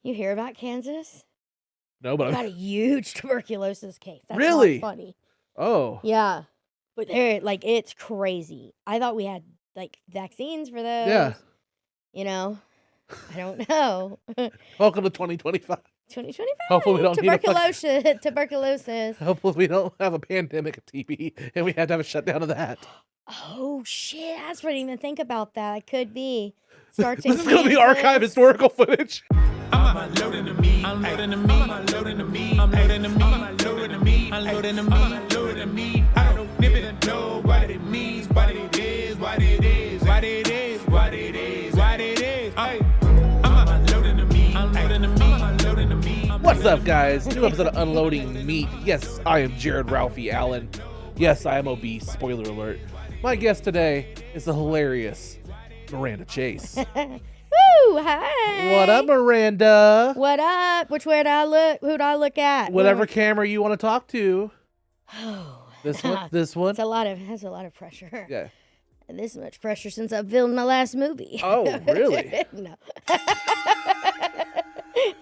You hear about Kansas? No, but Got a huge tuberculosis case. That's really not funny. Oh, Yeah, but they're like, it's crazy. I thought we had like vaccines for those. Yeah. You know, I don't know. Welcome to 2025. 2025. Hopefully we don't tuberculosis. Tuberculosis. Hopefully we don't have a pandemic of TB and we have to have a shutdown of that. Oh shit! I didn't even think about that. It could be. Starts This is gonna be archive historical footage. I'm unloading the meat. I'm loading the meat. I'm unloading the meat. I'm loading the meat. I'm unloading the meat. I'm loading the meat. I'm unloading the meat. I don't even know what it means, what it is, what it is, what it is, what it is, what it is. Hey, I'm unloading the meat. I'm loading the meat. I'm unloading the meat. What's up, guys? New episode of Unloading Meat. Yes, I am Jared Ralphie Allen. Yes, I am obese. Spoiler alert. My guest today is the hilarious Miranda Chase. Woo! Hi. What up, Miranda? What up? Which way do I look? Who do I look at? Whatever camera you want to talk to. Oh, This one. This one. That's a lot of pressure. Yeah. This much pressure since I filmed my last movie. Oh, really? No.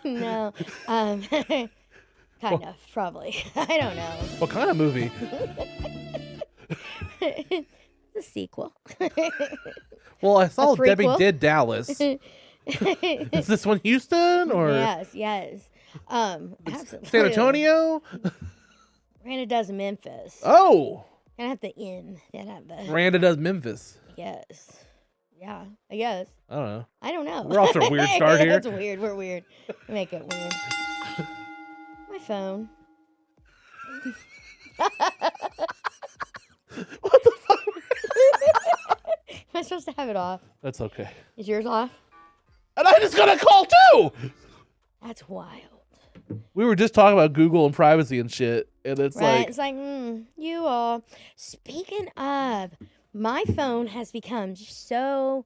No. Kind of, probably. I don't know. What kind of movie? The sequel. Well, I saw prequel? Debbie Did Dallas. Is this one Houston or Yes. Absolutely. San Antonio? Miranda does Memphis. Oh, Gonna have the N. Gotta have the. Miranda does Memphis. Yes. Yeah, I guess. I don't know. I don't know. We're off to a weird start here. That's weird. We're weird. We make it weird. My phone. What the fuck? Am I supposed to have it off? That's okay. Is yours off? And I just got a call too. That's wild. We were just talking about Google and privacy and shit, and it's Right? like, It's like, you all. Speaking of, my phone has become so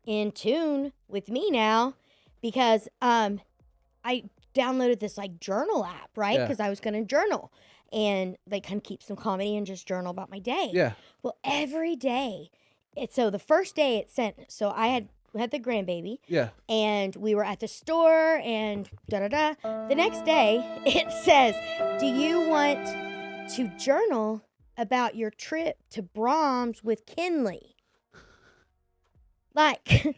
in tune with me now because I downloaded this like journal app, right? Yeah. Because I was going to journal and like kind of keep some comedy and just journal about my day. yeah, Well, every day, so the first day it sent, so I had the grandbaby. yeah. And we were at the store and da-da-da. The next day, it says, do you want to journal about your trip to Brahms with Kinley? Like,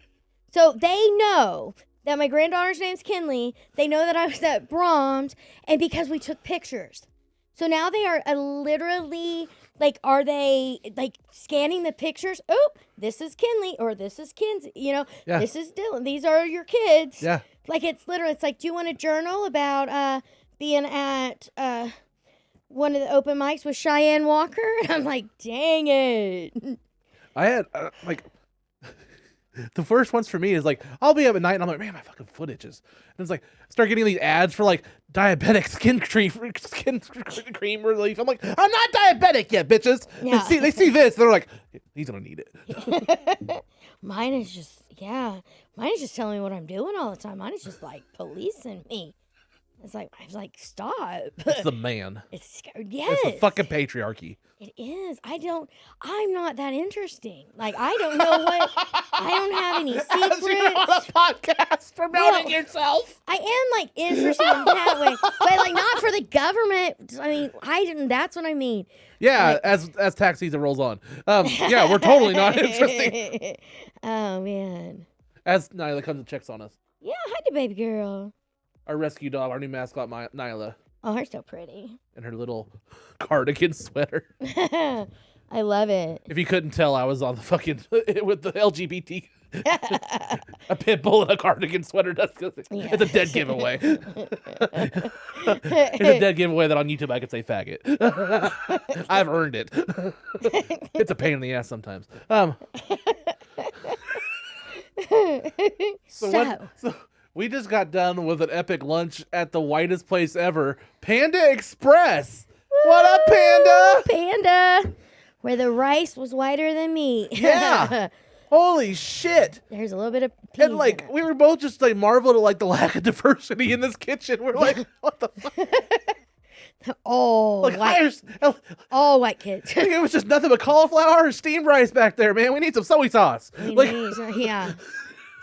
so they know that my granddaughter's name's Kinley. They know that I was at Brahms, and because we took pictures. So now they are literally, like, are they, like, scanning the pictures? Oh, this is Kinley, or this is Kinsey, you know? Yeah. This is Dylan. These are your kids. Yeah. Like, it's literally, it's like, do you want to journal about being at one of the open mics with Cheyenne Walker? And I'm like, dang it. I had the first ones for me is like, I'll be up at night and I'm like, man, my fucking foot itches. And it's like, start getting these ads for like diabetic skin cream relief. I'm like, I'm not diabetic yet, bitches. Yeah. They see this, they're like, he's gonna need it. Mine is just telling me what I'm doing all the time. Mine is just like policing me. It's like, I was like, stop. It's the man. It's yes. It's the fucking patriarchy. It is. I'm not that interesting. Like, I don't know what, I don't have any secrets. You're on a podcast promoting yourself. I am like interesting in that way, but like not for the government. I mean, that's what I mean. Yeah, Like, as tax season rolls on. Yeah, we're totally not interesting. Oh, man. As Nyla comes and checks on us. Yeah, hi to baby girl. Our rescue dog, our new mascot, Nyla. Oh, her so pretty. And her little cardigan sweater. I love it. If you couldn't tell, I was on the fucking with the LGBT. A pit bull in a cardigan sweater. It's a dead giveaway. It's a dead giveaway that on YouTube I could say faggot. I've earned it. It's a pain in the ass sometimes. So we just got done with an epic lunch at the whitest place ever, Panda Express. Woo! What up, Panda? Panda, where the rice was whiter than meat. Yeah. Holy shit. There's a little bit of peas And like, in it. we were both just like marveled at like the lack of diversity in this kitchen. We're like, what the fuck? all Like, white, all white kids. it was just nothing but cauliflower and steamed rice back there, man. We need some soy sauce. We Like, need some- yeah.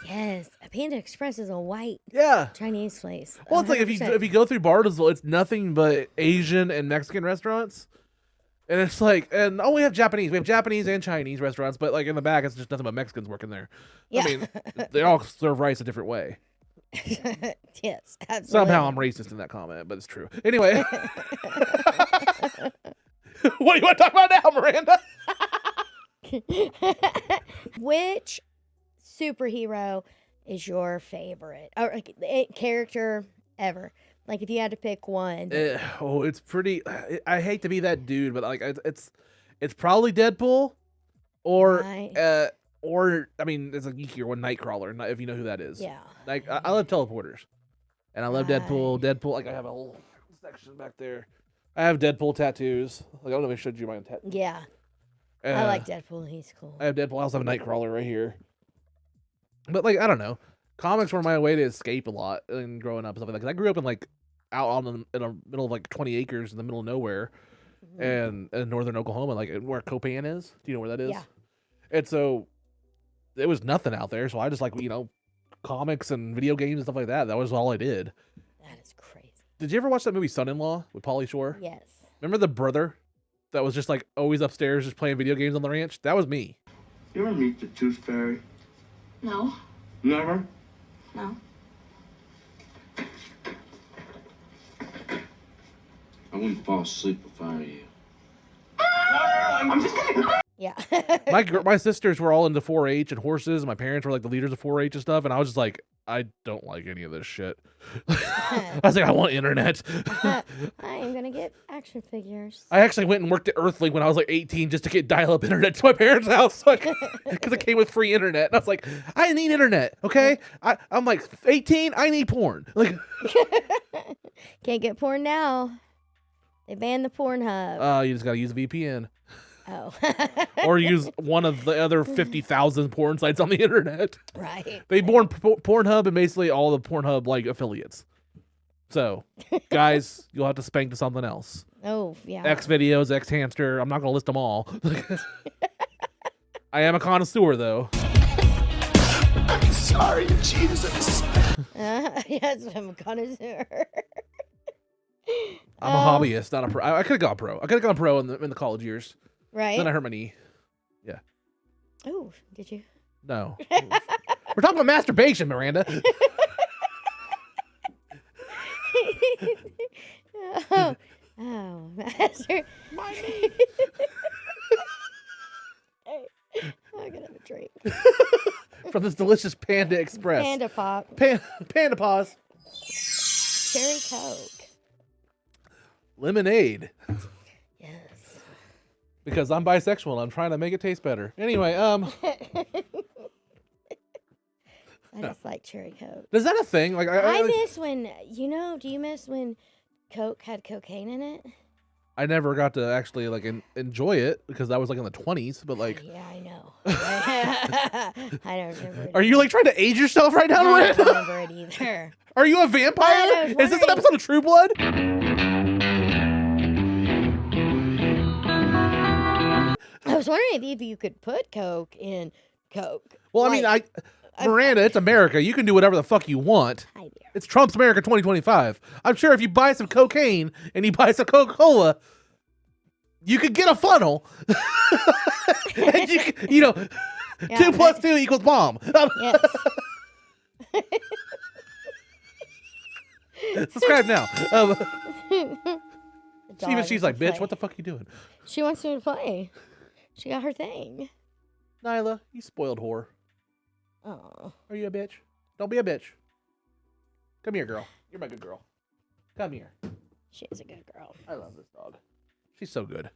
Yes, a Panda Express is a white Yeah. Chinese place. Well, it's like 100%. if you go through Bartlesville, it's nothing but Asian and Mexican restaurants. And it's like, and we have Japanese. We have Japanese and Chinese restaurants, but like in the back, it's just nothing but Mexicans working there. Yeah. I mean, they all serve rice a different way. Yes, absolutely. Somehow I'm racist in that comment, but it's true. Anyway. What do you want to talk about now, Miranda? Which superhero is your favorite or like, character ever? Like if you had to pick one. It's pretty. I hate to be that dude, but like it's probably Deadpool, or Right. or I mean, it's a geekier one, Nightcrawler. If you know who that is. Yeah. Like I love teleporters, and I love Deadpool. Right. Deadpool. Like I have a whole section back there. I have Deadpool tattoos. Like I don't know if I showed you my tattoo. Yeah. I like Deadpool. He's cool. I have Deadpool. I also have a Nightcrawler right here. But like I don't know, comics were my way to escape a lot and growing up and stuff like that. 'Cause I grew up in like out on in the middle of like 20 acres in the middle of nowhere, Mhm. and in northern Oklahoma, like where Copan is. Do you know where that is? Yeah. And so it was nothing out there. So I just like comics and video games and stuff like that. That was all I did. That is crazy. Did you ever watch that movie Son-in-Law with Pauly Shore? Yes. Remember the brother that was just like always upstairs just playing video games on the ranch? That was me. You ever meet the Tooth Fairy? No, Never? no. I wouldn't fall asleep if I were you. Yeah. My sisters were all into 4-H and horses, and my parents were like the leaders of 4-H and stuff, and I was just like, I don't like any of this shit. I was like, I want internet. I am gonna get action figures. I actually went and worked at Earthlink when I was like 18 just to get dial-up internet to my parents' house, because it came with free internet. And I was like, I need internet, okay? I'm like 18, I need porn. Like, Can't get porn now. They banned the Pornhub. you just gotta use a VPN. Oh. Or use one of the other 50,000 porn sites on the internet. Right. They born Pornhub and basically all the Pornhub like affiliates. So, guys, you'll have to spank to something else. Oh, yeah. X videos, X hamster. I'm not gonna list them all. I am a connoisseur, though. Sorry, Jesus. Yes, I'm a connoisseur. I'm a hobbyist, not a pro. I could have gone pro. I could have gone pro in the college years. Right. Then I hurt my knee. Oh, did you? No. We're talking about masturbation, Miranda. Oh, master. My knee. Hey, I'm gonna have a drink. From this delicious Panda Express. Panda pop. Panda paws. Cherry Coke. Lemonade. Yes. Because I'm bisexual and I'm trying to make it taste better. Anyway, I just like Cherry Coke. is that a thing? Like I miss when, do you miss when Coke had cocaine in it? I never got to actually like enjoy it because I was like in the 20s, but like Yeah, I know. I don't remember it. are you like trying to age yourself right now, I don't Miranda? remember it either. Are you a vampire? I was Is this an wondering. episode of True Blood? I was wondering if you could put Coke in Coke. Well, I mean, Miranda, it's America. You can do whatever the fuck you want. Hi there. It's Trump's America 2025. I'm sure if you buy some cocaine and you buy some Coca-Cola, you could get a funnel. And you 2 plus 2 equals bomb. Yes. Subscribe now. The dog Even she's wants like, to bitch, play. what the fuck you doing? She wants me to play. She got her thing. Nyla, you spoiled whore. Oh. Are you a bitch? Don't be a bitch. Come here, girl. You're my good girl. Come here. She is a good girl. I love this dog. She's so good.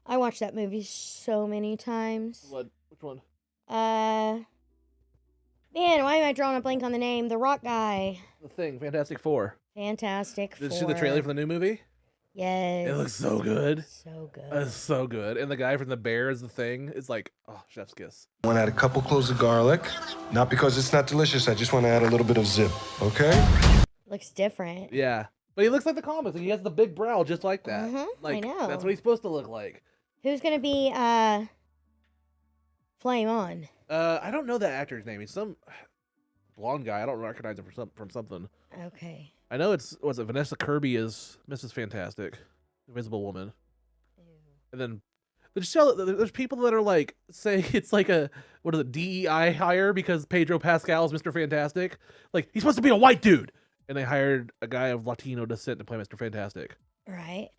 I watched that movie so many times. What? Which one? Man, why am I drawing a blank on the name? The rock guy. The Thing. Fantastic Four. Fantastic Did you see Four. the trailer for the new movie? Yes. It looks so good. So good. It's so good. And the guy from The Bear is The Thing. It's like, oh, chef's kiss. I want to add a couple cloves of garlic. Not because it's not delicious. I just want to add a little bit of zip. Okay? Looks different. Yeah. But he looks like the comics. And he has the big brow just like that. I Like, know. that's what he's supposed to look like. Who's gonna be Flame on? I don't know that actor's name. blonde guy. I don't recognize him from something. Okay. I know was it Vanessa Kirby is Mrs. Fantastic, Invisible Woman. Ew. And then there's people that are like say it's like a what is it DEI hire because Pedro Pascal is Mr. Fantastic. Like he's supposed to be a white dude, and they hired a guy of Latino descent to play Mr. Fantastic. Right.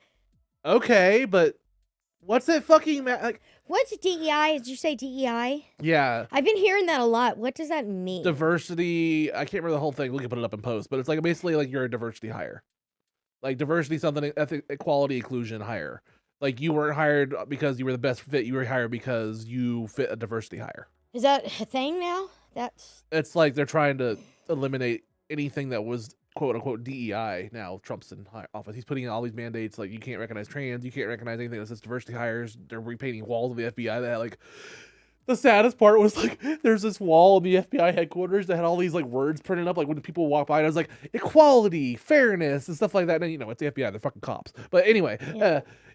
Okay, but what's it fucking like? What's DEI? Did you say DEI? Yeah. I've been hearing that a lot. What does that mean? Diversity. I can't remember the whole thing. We can put it up in post, but it's like basically like you're a diversity hire, like diversity something equality inclusion hire. Like you weren't hired because you were the best fit. You were hired because you fit a diversity hire. Is that a thing now? It's like they're trying to eliminate anything that was quote unquote DEI. Now Trump's in office. He's putting in all these mandates like you can't recognize trans, you can't recognize anything that says diversity hires. They're repainting walls of the FBI that had, like the saddest part was like there's this wall in the FBI headquarters that had all these like words printed up like when people walk by and I was like equality, fairness, and stuff like that. And you know it's the FBI, they're fucking cops. But anyway,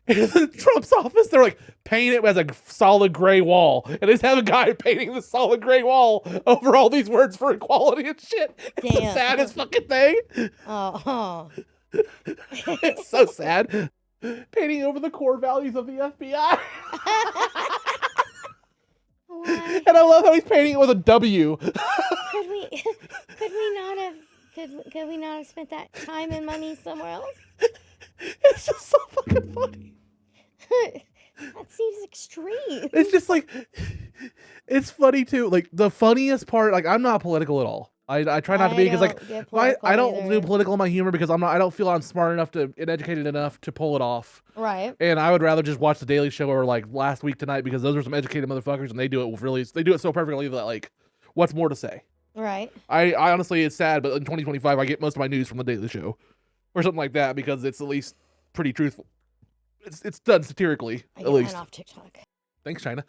in Trump's office, they're like paint it as a solid gray wall, and they just have a guy painting the solid gray wall over all these words for equality and shit. It's the saddest fucking thing. Oh. It's so sad. Painting over the core values of the FBI. Why? And I love how he's painting it with a W. Could we not have spent that time and money somewhere else? It's just so fucking funny. That seems extreme. It's just like, it's funny too. Like the funniest part, like I'm not political at all. I try not to be because like I don't do political in my humor because I don't feel I'm smart enough and educated enough to pull it off. Right. And I would rather just watch the Daily Show or like Last Week Tonight because those are some educated motherfuckers and they do it so perfectly that like, what's more to say? Right. I honestly, it's sad, but in 2025 I get most of my news from the Daily Show or something like that because it's at least pretty truthful. It's done satirically, I at get least. mine off TikTok. Thanks, China.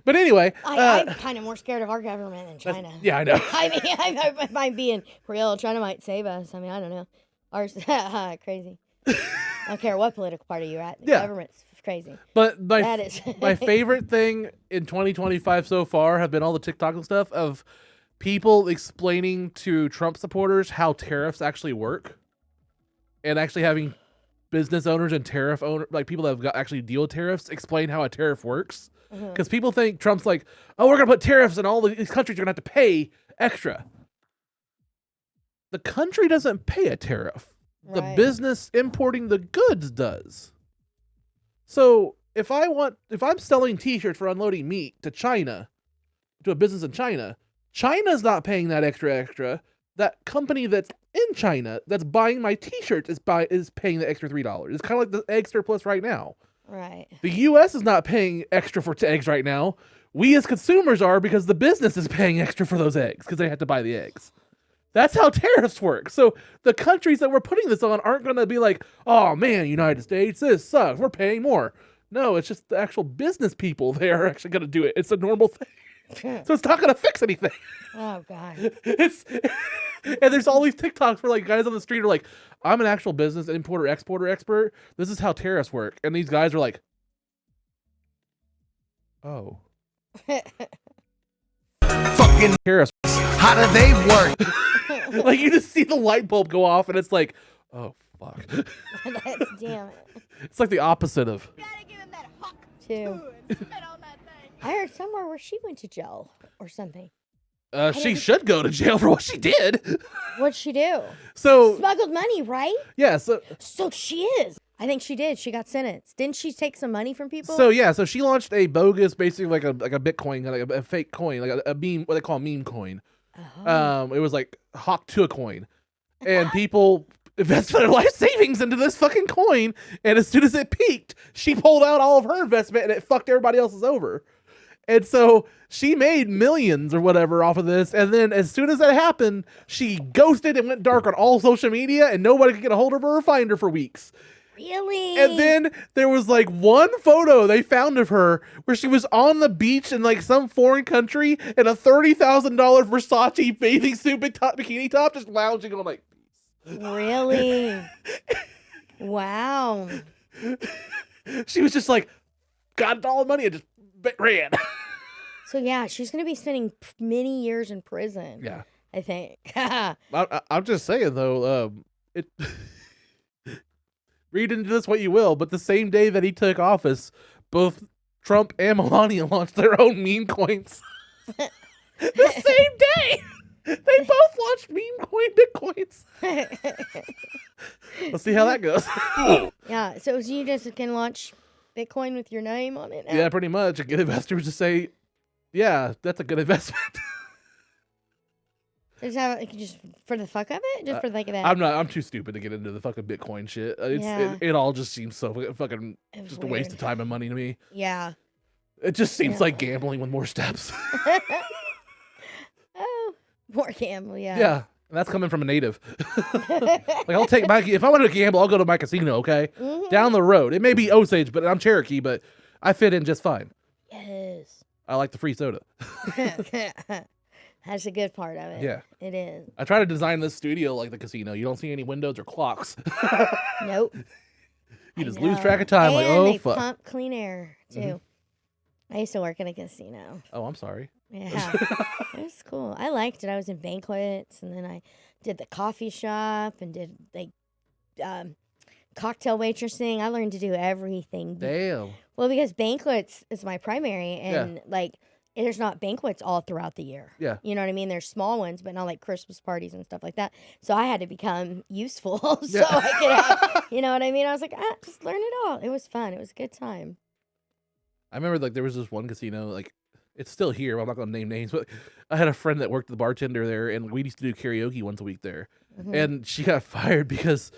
But anyway, I'm kind of more scared of our government than China. Yeah, I know. I mean, I might be in real. China might save us. I mean, I don't know. Ours, crazy. I don't care what political party you're at. The government's crazy. But my favorite thing in 2025 so far have been all the TikTok and stuff of people explaining to Trump supporters how tariffs actually work, and actually having business owners and tariff owners, like people that have actually deal with tariffs, explain how a tariff works. Because people think Trump's like, oh, we're going to put tariffs and all these countries are going to have to pay extra. The country doesn't pay a tariff. Right. The business importing the goods does. So if I'm selling t-shirts for Unloading Meat to China, to a business in China, China's not paying that extra. That company that's in China that's buying my t-shirts is paying the extra $3. It's kind of like the egg surplus right now. Right. The U.S. is not paying extra for eggs right now. We as consumers are because the business is paying extra for those eggs because they have to buy the eggs. That's how tariffs work. So the countries that we're putting this on aren't going to be like, oh man, United States, this sucks. We're paying more. No, it's just the actual business people. They are actually going to do it. It's a normal thing. So it's not going to fix anything. Oh, God. And there's all these TikToks where like guys on the street are like, I'm an actual business importer, exporter expert. This is how tariffs work. And these guys are like, oh. Fucking tariffs. how do they work? Like you just see the light bulb go off and it's like, oh, fuck. That's damn it. It's like the opposite of. Too. I heard somewhere where she went to jail or something. She should go to jail for what she did. What'd she do? So Smuggled money, right? yeah, so she is. I think she did. She got sentenced. Didn't she take some money from people? so she launched a bogus, basically like a Bitcoin, like a fake coin, like a meme, what they call a meme coin. Oh. It was like Hawk Tua coin, and people invested their life savings into this fucking coin. And as soon as it peaked, she pulled out all of her investment, and it fucked everybody else's over. And so she made millions or whatever off of this. And then as soon as that happened, she ghosted and went dark on all social media, and nobody could get a hold of her or find her for weeks. Really? And then there was like one photo they found of her where she was on the beach in like some foreign country in a $30,000 Versace bathing suit bikini top, just lounging on like. Really? Wow. She was just like, got all the money and just ran. So yeah, she's gonna be spending many years in prison. Yeah. I think. I'm just saying though, it. Read into this what you will, but the same day that he took office, both Trump and Melania launched their own meme coins. The same day, they both launched meme coin bitcoins. Let's see how that goes. Yeah. So you just can launch Bitcoin with your name on it now? Yeah, pretty much. A good investor would just say, "Yeah, that's a good investment." Just for the fuck of it, just for the fuck of that. I'm too stupid to get into the fucking Bitcoin shit. It all just seems so fucking just a waste of time and money to me. Yeah. It just seems like gambling with more steps. Oh, more gamble, yeah. Yeah, and that's coming from a native. Like, I'll take if I want to gamble, I'll go to my casino, okay? Mm-hmm. Down the road. It may be Osage, but I'm Cherokee, but I fit in just fine. Yes. I like the free soda. That's a good part of it. Yeah. It is. I try to design this studio like the casino. You don't see any windows or clocks. Nope. You just lose track of time. And like, they fuck. pump clean air, too. Mm-hmm. I used to work in a casino. Oh, I'm sorry. Yeah. It was cool. I liked it. I was in banquets, and then I did the coffee shop and did, cocktail waitressing. I learned to do everything. Damn. Well, because banquets is my primary, and, there's not banquets all throughout the year. Yeah. You know what I mean? There's small ones, but not like Christmas parties and stuff like that. So I had to become useful so I could have, you know what I mean? I was like, just learn it all. It was fun. It was a good time. I remember, there was this one casino, it's still here. I'm not going to name names, but I had a friend that worked the bartender there, and we used to do karaoke once a week there. Mm-hmm. And she got fired because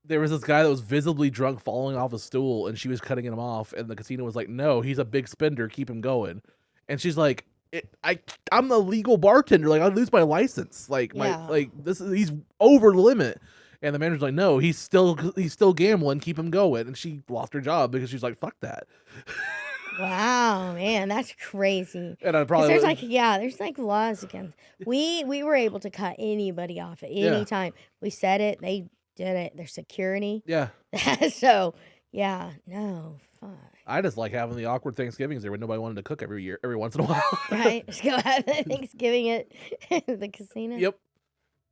there was this guy that was visibly drunk falling off a stool, and she was cutting him off, and the casino was like, no, he's a big spender. Keep him going. And she's like, I'm the legal bartender. Like, I'd lose my license. He's over the limit. And the manager's like, no, he's still gambling. Keep him going. And she lost her job because she's like, fuck that. Wow, man, that's crazy. And I probably there's laws against. We were able to cut anybody off at any time. We said it, they did it. There's security. Yeah. So yeah, no, fuck. I just like having the awkward Thanksgivings there when nobody wanted to cook every once in a while. Right, just go have Thanksgiving at the casino. Yep.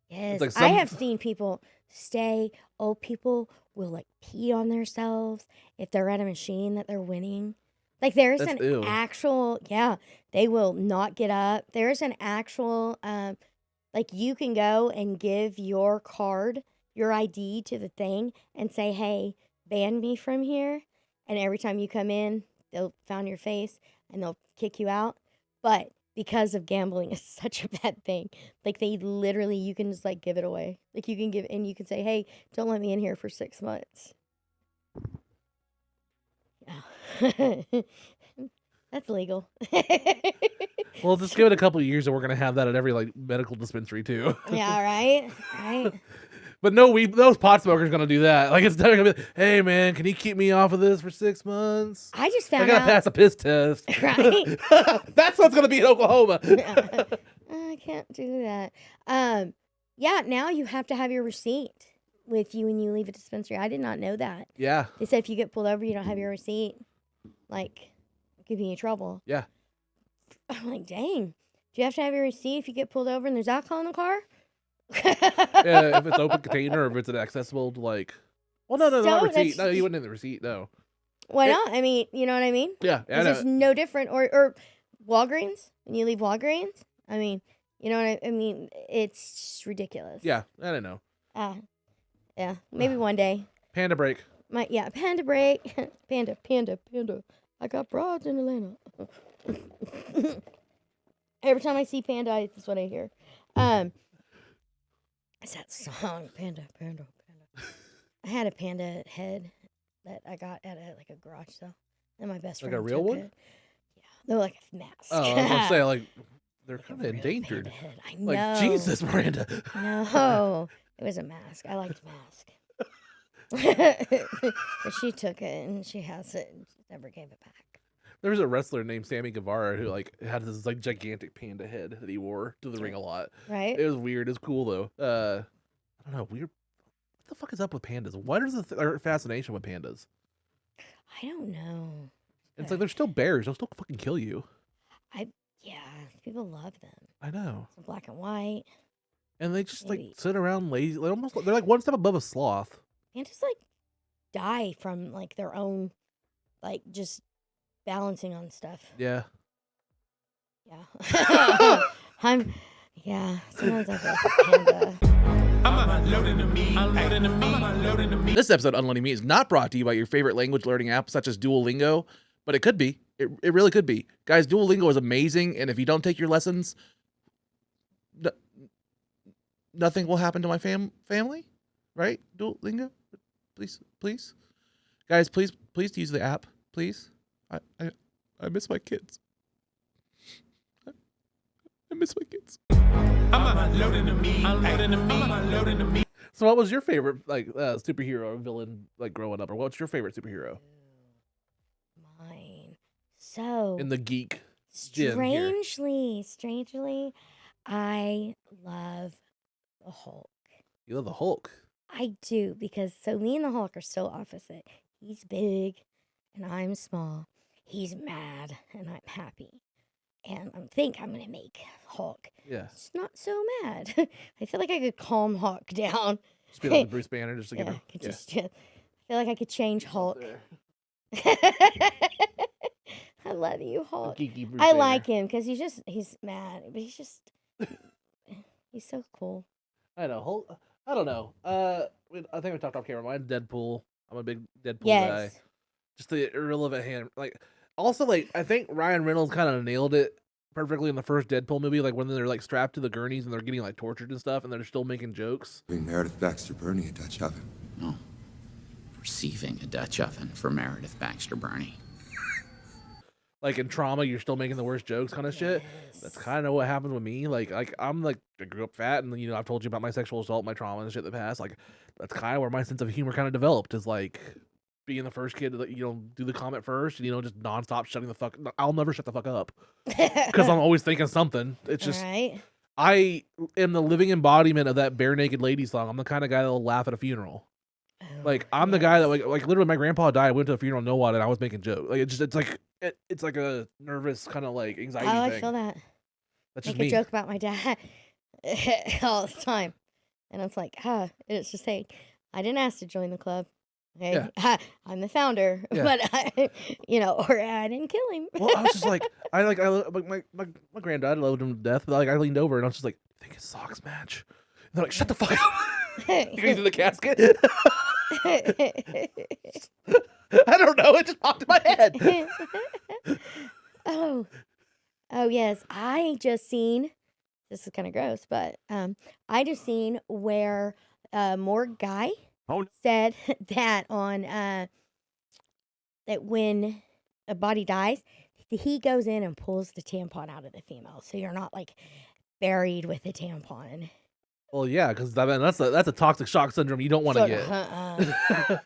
Yes, It's I have seen people stay. Old people will pee on themselves if they're at a machine that they're winning. Like there's an actual, they will not get up. There's an actual, you can go and give your card, your ID to the thing and say, hey, ban me from here. And every time you come in, they'll find your face and they'll kick you out. But because of gambling is such a bad thing, they literally, you can just give it away. You can give, and you can say, hey, don't let me in here for 6 months. That's legal. Well, just give it a couple of years and we're going to have that at every medical dispensary too. Yeah, right? Right. But no, those pot smokers going to do that. It's not going to be, hey man, can you keep me off of this for 6 months? I just found I got to pass a piss test. Right? That's what's going to be in Oklahoma. I can't do that. Now you have to have your receipt with you when you leave a dispensary. I did not know that. Yeah. They said if you get pulled over, you don't have your receipt, giving you trouble. Yeah. I'm like, dang. Do you have to have your receipt if you get pulled over and there's alcohol in the car? Yeah, if it's open container or if it's accessible to well, no, not receipt. No, you wouldn't have the receipt, no. Why not? I mean, you know what I mean? Yeah. It's no different. Or Walgreens, when you leave Walgreens. I mean, you know what I mean? It's just ridiculous. Yeah, I don't know. Yeah, maybe one day. Panda break. Panda break. Panda. I got broads in Atlanta. Every time I see Panda, that's what I hear. It's that song, Panda. I had a panda head that I got at a garage sale. And my best friend a real took one? it. Yeah, they're like a mask. Oh, I was going to say, they're kind of endangered. I know. Jesus, Miranda. No, it was a mask. I liked mask. But she took it and she has it and never gave it back. There was a wrestler named Sammy Guevara who had this gigantic panda head that he wore to the ring a lot. Right? It was weird. It's cool though. I don't know. Weird. What the fuck is up with pandas? What is the fascination with pandas? I don't know. It's they're still bears. They'll still fucking kill you. Yeah, people love them. I know. Some black and white. And they just Maybe. like sit around lazy. They're almost they're like one step above a sloth. And just like die from like their own, like just balancing on stuff. Yeah. Yeah. Someone's like a panda. I'm unloading the meat. Unloading the meat. Unloading the meat. This episode of Unloading Meat is not brought to you by your favorite language learning app such as Duolingo, but it could be. It really could be. Guys, Duolingo is amazing, and if you don't take your lessons, nothing will happen to my family, right? Duolingo, please. Guys, please use the app, please. I miss my kids. I miss my kids. I'm unloading the meat. Unloading the meat. Unloading the meat. So what was your favorite like superhero or villain like growing up, or what's your favorite superhero? Mine. So In the geek gym here. strangely, I love the Hulk. You love the Hulk. I do, because so me and the Hulk are so opposite. He's big and I'm small. He's mad and I'm happy. And I think I'm gonna make Hulk Yeah. just not so mad. I feel like I could calm Hulk down. Just be like Bruce Banner, just to give Yeah, her. I could just I feel like I could change Hulk. There. I love you, The Hulk. geeky Bruce I Banner. like him because he's mad, but he's so cool. I know. Hulk. I don't know. I think we talked off camera. Mine's Deadpool. I'm a big Deadpool guy. Yes. Just the irrelevant hand. Like, also, like, I think Ryan Reynolds kind of nailed it perfectly in the first Deadpool movie. Like when they're like strapped to the gurneys and they're getting like tortured and stuff, and they're still making jokes. Meredith Baxter burning a Dutch oven. No. Receiving a Dutch oven for Meredith Baxter Burney. Like in Trauma, you're still making the worst jokes, kind of shit. That's kind of what happens with me. Like I'm like I grew up fat, and I've told you about my sexual assault, my trauma, and shit in the past. Like that's kind of where my sense of humor kind of developed. Is like being the first kid to do the comment first, and just nonstop shutting the fuck. I'll never shut the fuck up because I'm always thinking something. It's just right. I am the living embodiment of that bare naked lady song. I'm the kind of guy that'll laugh at a funeral. Like I'm the guy that like literally my grandpa died. I went to a funeral, no one, and I was making jokes. Like it's like a nervous kind of like anxiety thing. I feel that. That's just Make me. a joke about my dad all the time, and it's like, it's just like I didn't ask to join the club. Okay, Yeah. I'm the founder, Yeah. but or I didn't kill him. Well, I was just like, my granddad loved him to death, but like I leaned over and I was just like, I think his socks match. And they're like, shut the fuck up. He's in the casket. I don't know. It just popped in my head. Oh yes, I just seen. This is kind of gross, but I just seen where Morgue Guy said that on that when a body dies, he goes in and pulls the tampon out of the female, so you're not like buried with the tampon. Well, yeah, because that's a toxic shock syndrome you don't want to get.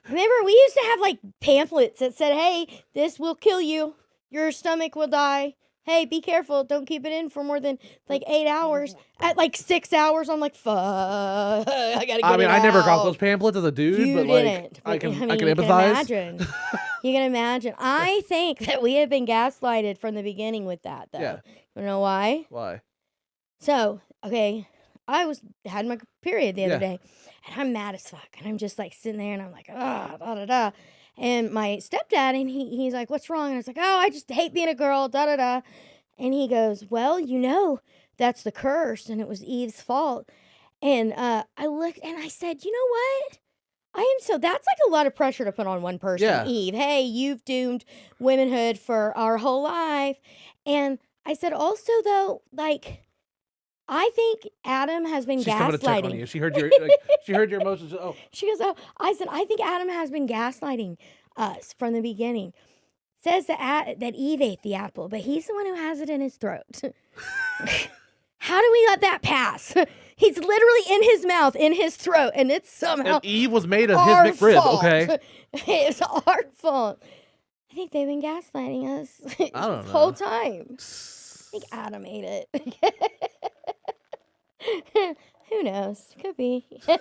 Remember, we used to have like pamphlets that said, "Hey, this will kill you. Your stomach will die. Hey, be careful. Don't keep it in for more than like 8 hours." At like 6 hours, I'm like, "Fuck, I gotta get it out." I never got those pamphlets as a dude, You but like didn't. I But, can you empathize. Can imagine. You can imagine. I think that we have been gaslighted from the beginning with that, though. Yeah. You know why? Why? So, okay, I had my period the other Yeah. day, and I'm mad as fuck, and I'm just like sitting there, and I'm like, da da da, and my stepdad, and he's like, "What's wrong?" And I was like, "Oh, I just hate being a girl, da da da," and he goes, "Well, that's the curse, and it was Eve's fault," and I looked, and I said, "You know what? That's like a lot of pressure to put on one person, Yeah. Eve. Hey, you've doomed womanhood for our whole life," and I said, also though, like, I think Adam has been She's coming to check on gaslighting. you. She heard your she heard your emotions. Oh, She goes, "Oh," I said, "I think Adam has been gaslighting us from the beginning. Says that Eve ate the apple, but he's the one who has it in his throat." How do we let that pass? He's literally in his mouth, in his throat, and it's somehow and Eve was made of our his McRib. fault. Okay. It's our fault. I think they've been gaslighting us I don't this whole know. time. I think Adam ate it. Who knows? Could be. I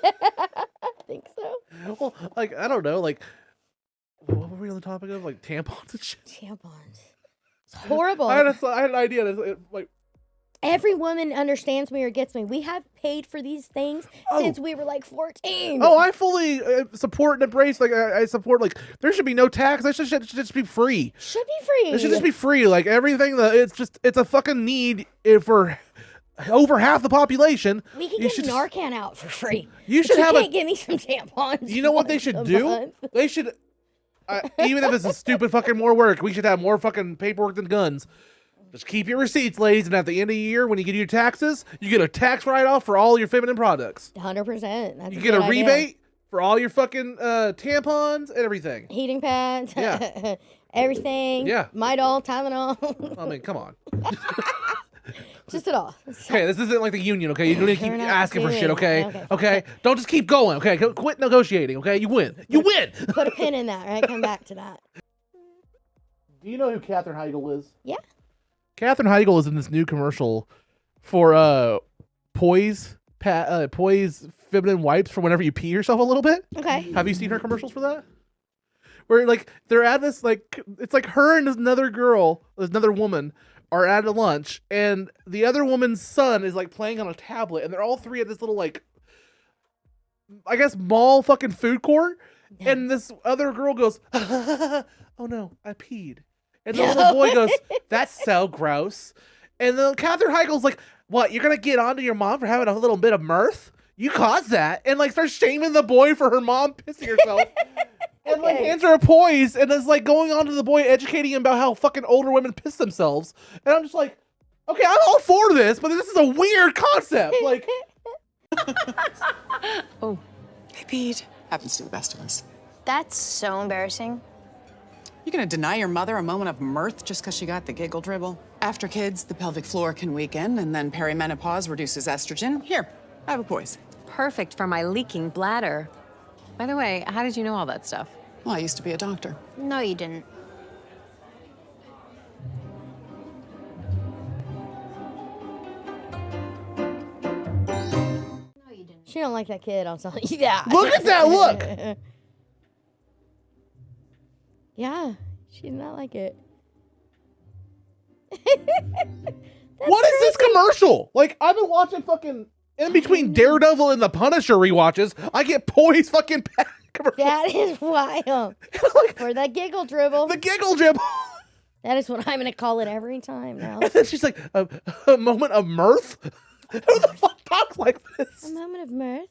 think so. Well, like I don't know. Like, what were we on the topic of? Like tampons and shit. Tampons. It's horrible. I had an idea. Like, every woman understands me or gets me. We have paid for these things since we were like 14. Oh, I fully support and embrace. Like, I support. Like, there should be no tax. That should just be free. Should be free. It should just be free. Like everything. It's a fucking need for over half the population. We can get Narcan out for free. You should have give me some tampons. You know what they should do? They should, even if it's a stupid fucking more work, we should have more fucking paperwork than guns. Just keep your receipts, ladies, and at the end of the year, when you get your taxes, you get a tax write-off for all your feminine products. 100%. You get a rebate for all your fucking tampons and everything. Heating pads. Yeah. Everything. Yeah. Midol, Tylenol. I mean, come on. Just it all. Okay, this isn't like the union, okay? You don't need to keep asking for shit, okay? Okay. Don't just keep going, okay? Quit negotiating, okay? You win. You win! Put a pin in that, right? Come back to that. Do you know who Katherine Heigl is? Yeah. Katherine Heigl is in this new commercial for Poise feminine wipes for whenever you pee yourself a little bit. Okay. Have you seen her commercials for that? Where like they're at this like it's like her and another girl, another woman are at a lunch, and the other woman's son is like playing on a tablet, and they're all three at this little like I guess mall fucking food court, and this other girl goes, "Oh no, I peed." And the little boy goes, "That's so gross." And then Katherine Heigl's like, "What? You're gonna get onto your mom for having a little bit of mirth? You caused that," and like starts shaming the boy for her mom pissing herself. And like hands her a Poise, and is like going on to the boy, educating him about how fucking older women piss themselves. And I'm just like, okay, I'm all for this, but this is a weird concept. Like, oh, I peed. Happens to the best of us. That's so embarrassing. You gonna deny your mother a moment of mirth just because she got the giggle dribble? After kids, the pelvic floor can weaken, and then perimenopause reduces estrogen. Here, I have a Poise. Perfect for my leaking bladder. By the way, how did you know all that stuff? Well, I used to be a doctor. No, you didn't. She don't like that kid, I'll tell you that. Look at that look! Yeah, she did not like it. What is this commercial? Like, I've been watching fucking in between Daredevil and the Punisher rewatches. I get Poise fucking commercials. That is wild. For that giggle dribble. The giggle dribble. That is what I'm going to call it every time now. And then she's like, a moment of mirth? Who the fuck talks like this? A moment of mirth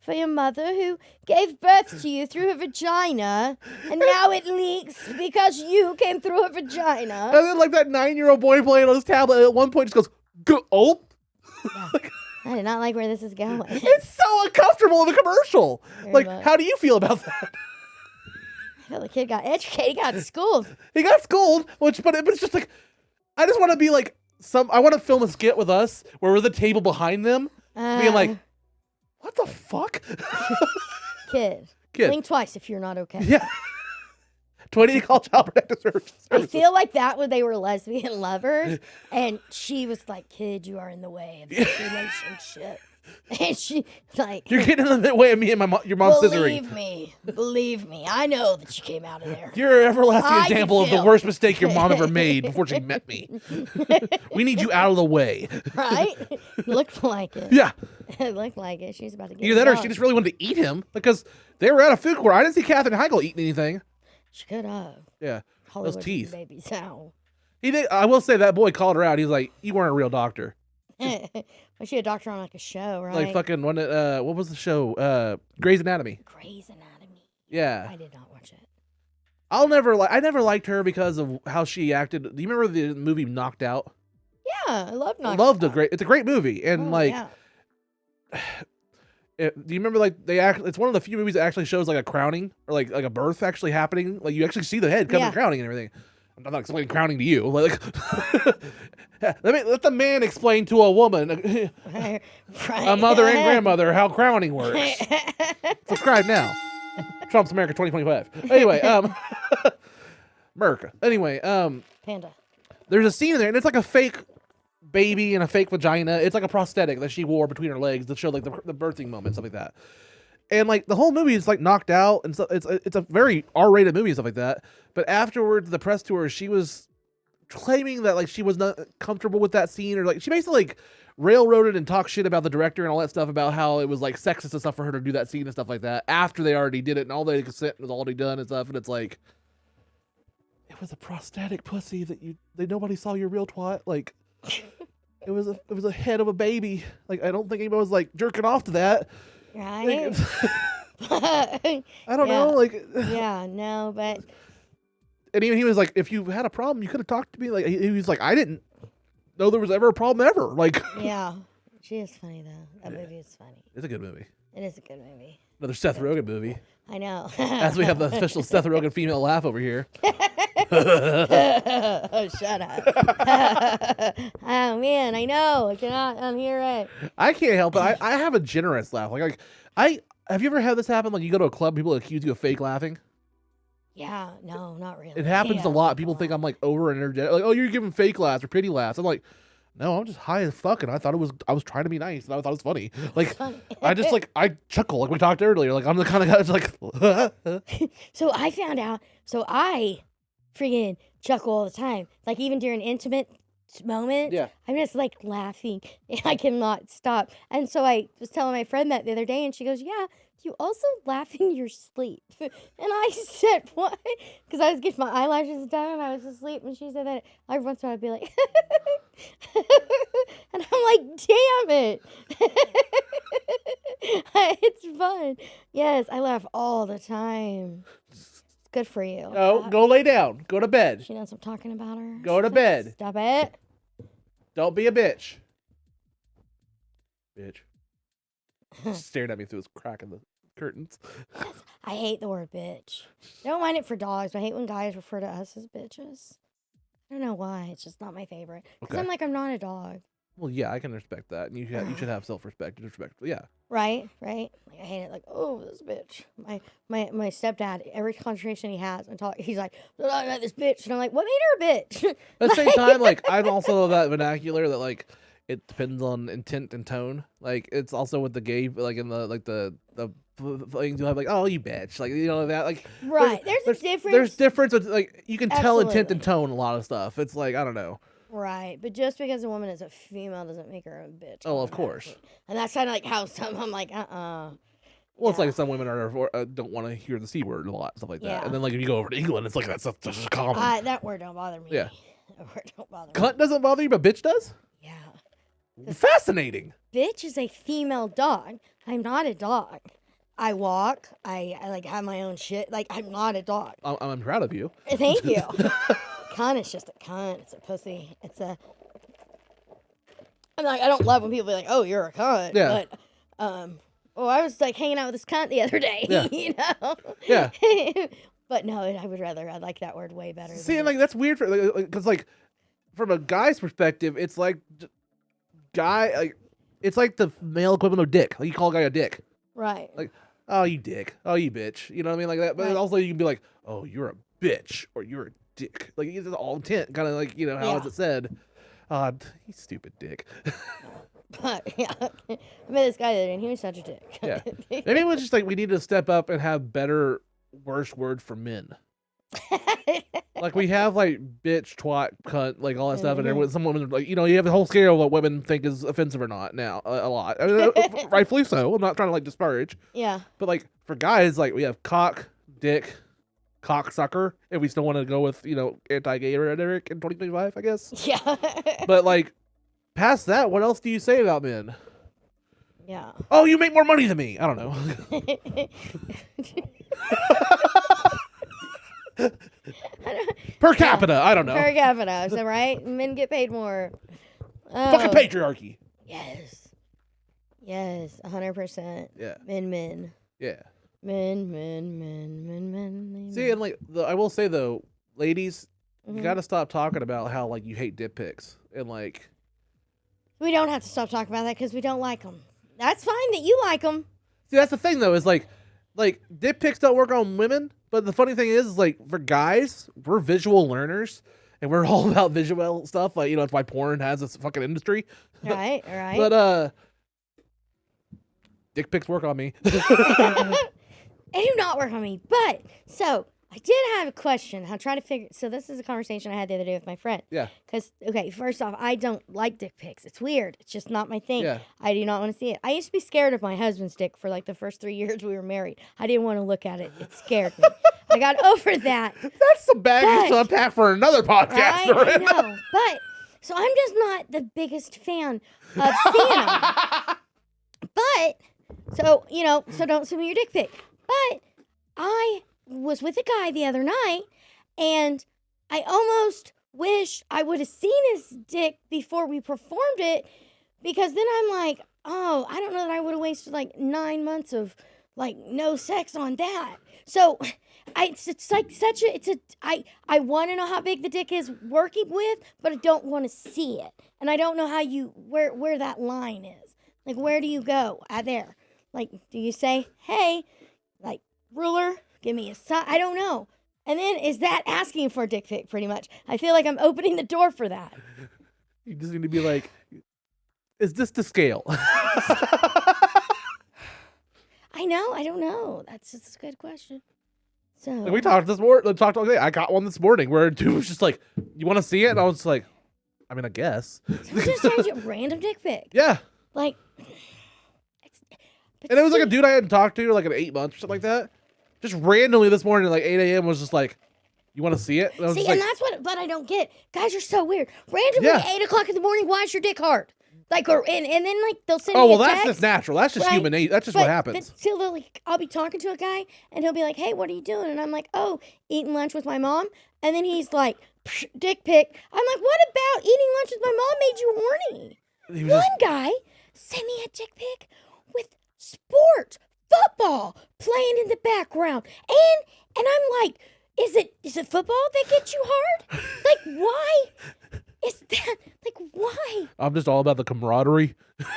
for your mother who gave birth to you through her vagina, and now it leaks because you came through her vagina. And then like that 9-year-old boy playing on his tablet at one point just goes, oh. Yeah. I did not like where this is going. It's so uncomfortable in the commercial. Very like, much. how do you feel about that? I feel the kid got educated, he got schooled. He got schooled, but it's just like, I just want to be like, I want to film a skit with us where we're the table behind them, being like, what the fuck? Kid. Blink twice if you're not okay. Yeah. 20 to call child protective services. I feel like that when they were lesbian lovers, and she was like, "Kid, you are in the way of this relationship." And she like, "You're getting in the way of me and your mom's scissoring." Believe me, I know that you came out of there. You're an everlasting example of the worst mistake your mom ever made before she met me. We need you out of the way. Right? Looked like it. Yeah. It looked like it. She's about to get Either that or she just really wanted to eat him because they were at a food court. I didn't see Katherine Heigl eating anything. She could have. Yeah. Hollywood those teeth. Babies out. He did. I will say that boy called her out. He's like, "You weren't a real doctor." Was she a doctor on like a show, right? Like fucking what was the show? Grey's Anatomy. Grey's Anatomy. Yeah. I did not watch it. I never liked her because of how she acted. Do you remember the movie Knocked Out? Yeah, I love Knocked Out. It's a great movie, and do you remember like it's one of the few movies that actually shows like a crowning or like a birth actually happening. Like you actually see the head coming crowning and everything. I'm not explaining crowning to you. Like, let the man explain to a woman, a mother and grandmother, how crowning works. Subscribe now. Trump's America 2025. Anyway, America. Anyway, Panda. There's a scene in there, and it's like a fake baby and a fake vagina. It's like a prosthetic that she wore between her legs to show like the birthing moment, stuff like that. And like the whole movie is like knocked out, and so it's a very R-rated movie and stuff like that. But afterwards, the press tour, she was claiming that like she was not comfortable with that scene, or like she basically like railroaded and talked shit about the director and all that stuff about how it was like sexist and stuff for her to do that scene and stuff like that after they already did it and all the consent was already done and stuff. And it's like, it was a prosthetic pussy that nobody saw your real twat. Like, it was a head of a baby. Like, I don't think anybody was like jerking off to that. Right. Like, I don't know. Like, yeah, no, but. And even he was like, if you had a problem, you could have talked to me. Like, he was like, I didn't know there was ever a problem ever. Like, yeah, she is funny though. That movie is funny. It's a good movie. It is a good movie. Another Seth Rogen movie. I know. As we have the official Seth Rogen female laugh over here. Oh, shut up. Oh man, I know. I cannot unhear it. I can't help it. I have a generous laugh. Like have you ever had this happen? Like you go to a club, people accuse you of fake laughing. Yeah, no, not really. It happens a lot. People think I'm like over energetic. Like, oh, you're giving fake laughs or pity laughs. I'm like, no, I'm just high as fuck, and I was trying to be nice, and I thought it was funny. Like, I just like I chuckle like we talked earlier. Like I'm the kind of guy that's like. So I found out. So I freaking chuckle all the time. Like even during intimate moments. Yeah. I'm just like laughing. I cannot stop. And so I was telling my friend that the other day, and she goes, "Yeah, you also laugh in your sleep." And I said, "What?" Because I was getting my eyelashes done and I was asleep, and she said that every once in a while I'd be like, and I'm like, "Damn it." It's fun. Yes, I laugh all the time. It's good for you. No, go lay down. Go to bed. She knows I'm talking about her. Go to bed. Stop it. Don't be a bitch. Bitch. Staring at me through this crack in the curtains. Yes, I hate the word bitch. I don't mind it for dogs, but I hate when guys refer to us as bitches. I don't know why. It's just not my favorite. Because I'm like, I'm not a dog. Well, yeah, I can respect that. And you should have self-respect and respect. Yeah. Right. Like, I hate it. Like, oh, this bitch. My stepdad, every conversation he has, he's like, this bitch. And I'm like, what made her a bitch? At the same time, like, I'm also of that vernacular that, like, it depends on intent and tone. Like, it's also with the gay, like, in the, like, the things you have, like, oh, you bitch. Like, you know, that, like. Right. There's a difference. There's difference with, like, you can tell intent Absolutely. and tone a lot of stuff. It's like, I don't know. Right, but just because a woman is a female doesn't make her a bitch. Oh, of course. And that's kind of like how some, I'm like, Well, it's like some women don't want to hear the C word a lot, stuff like that. Yeah. And then, like, if you go over to England, it's like, that's just common. that word don't bother me. Yeah. That word don't bother me. Cunt doesn't bother you, but bitch does? Yeah. Fascinating. Bitch is a female dog. I'm not a dog. I walk. I like have my own shit. Like, I'm not a dog. I'm proud of you. Thank you. Cunt is just a cunt. It's a pussy. It's a. I'm like, I don't love when people be like, "Oh, you're a cunt." Yeah. But I was like hanging out with this cunt the other day. Yeah. You know. Yeah. But no, I like that word way better. See, and like that's weird for because like from a guy's perspective, it's like it's like the male equivalent of dick. Like you call a guy a dick. Right. Like, oh, you dick. Oh, you bitch. You know what I mean? Like that. But Right. also you can be like, oh, you're a bitch or you're a dick. Like it's all intent, kind of like, you know, how is it said? You stupid dick. But yeah, I met this guy the other day, and he was such a dick. Yeah. Maybe it was just like we need to step up and have better, worse word for men. Like we have like bitch, twat, cunt, like all that stuff, and everyone, some women like, you know, you have the whole scale of what women think is offensive or not now, a lot. I mean, rightfully so. I'm not trying to like disparage. Yeah. But like for guys, like we have cock, dick, cocksucker, if we still want to go with, you know, anti-gay rhetoric in 2025, I guess. Yeah. But like past that, what else do you say about men? Yeah. Oh, you make more money than me. I don't know. Per capita, I don't know. Per capita, is that right? Men get paid more. Fucking patriarchy. Yes. Yes, 100%. Yeah. Men. Yeah. Men. See, and like I will say though, ladies, you got to stop talking about how like you hate dick pics and like. We don't have to stop talking about that because we don't like them. That's fine that you like them. See, that's the thing though, is like dick pics don't work on women. But the funny thing is like for guys, we're visual learners and we're all about visual stuff. Like, you know, it's why porn has this fucking industry. Right. But dick pics work on me. They do not work on me. But so I did have a question. I'm trying to figure. So this is a conversation I had the other day with my friend. Yeah. Because first off, I don't like dick pics. It's weird. It's just not my thing. Yeah. I do not want to see it. I used to be scared of my husband's dick for like the first 3 years we were married. I didn't want to look at it. It scared me. I got over that. That's some baggage to unpack for another podcast. Right? I know. But so I'm just not the biggest fan of seeing them. But so so don't send me your dick pic. But I was with a guy the other night, and I almost wish I would have seen his dick before we performed it, because then I'm like, oh, I don't know that I would have wasted like 9 months of like no sex on that. So it's like I want to know how big the dick is working with, but I don't want to see it, and I don't know how where that line is. Like, where do you go? There. Like, do you say, hey, like, ruler, give me a sign? I don't know. And then is that asking for a dick pic, pretty much? I feel like I'm opening the door for that. You just need to be like, is this to scale? I know. I don't know. That's a good question. So Like we talked this morning. Talked all day. I got one this morning where a dude was just like, "You want to see it?" And I was like, "I mean, I guess." Someone just sends you a random dick pic. Yeah. Like, and it was like a dude I hadn't talked to like in 8 months or something like that. Just randomly this morning, like 8 a.m. was just like, "You want to see it?" And I was see, just and like, that's what I don't get. Guys are so weird. Randomly at 8 o'clock in the morning, why is your dick hard? Like, and then like they'll send me a that's text, just natural. That's just right? human nature. That's just what happens. So like, I'll be talking to a guy, and he'll be like, "Hey, what are you doing?" And I'm like, "Oh, eating lunch with my mom." And then he's like, "Dick pic." I'm like, "What about eating lunch with my mom made you horny?" One guy sent me a dick pic with sports, football playing in the background, and I'm like, "Is it football that gets you hard? Like, why?" Is that, like, why? I'm just all about the camaraderie. Like,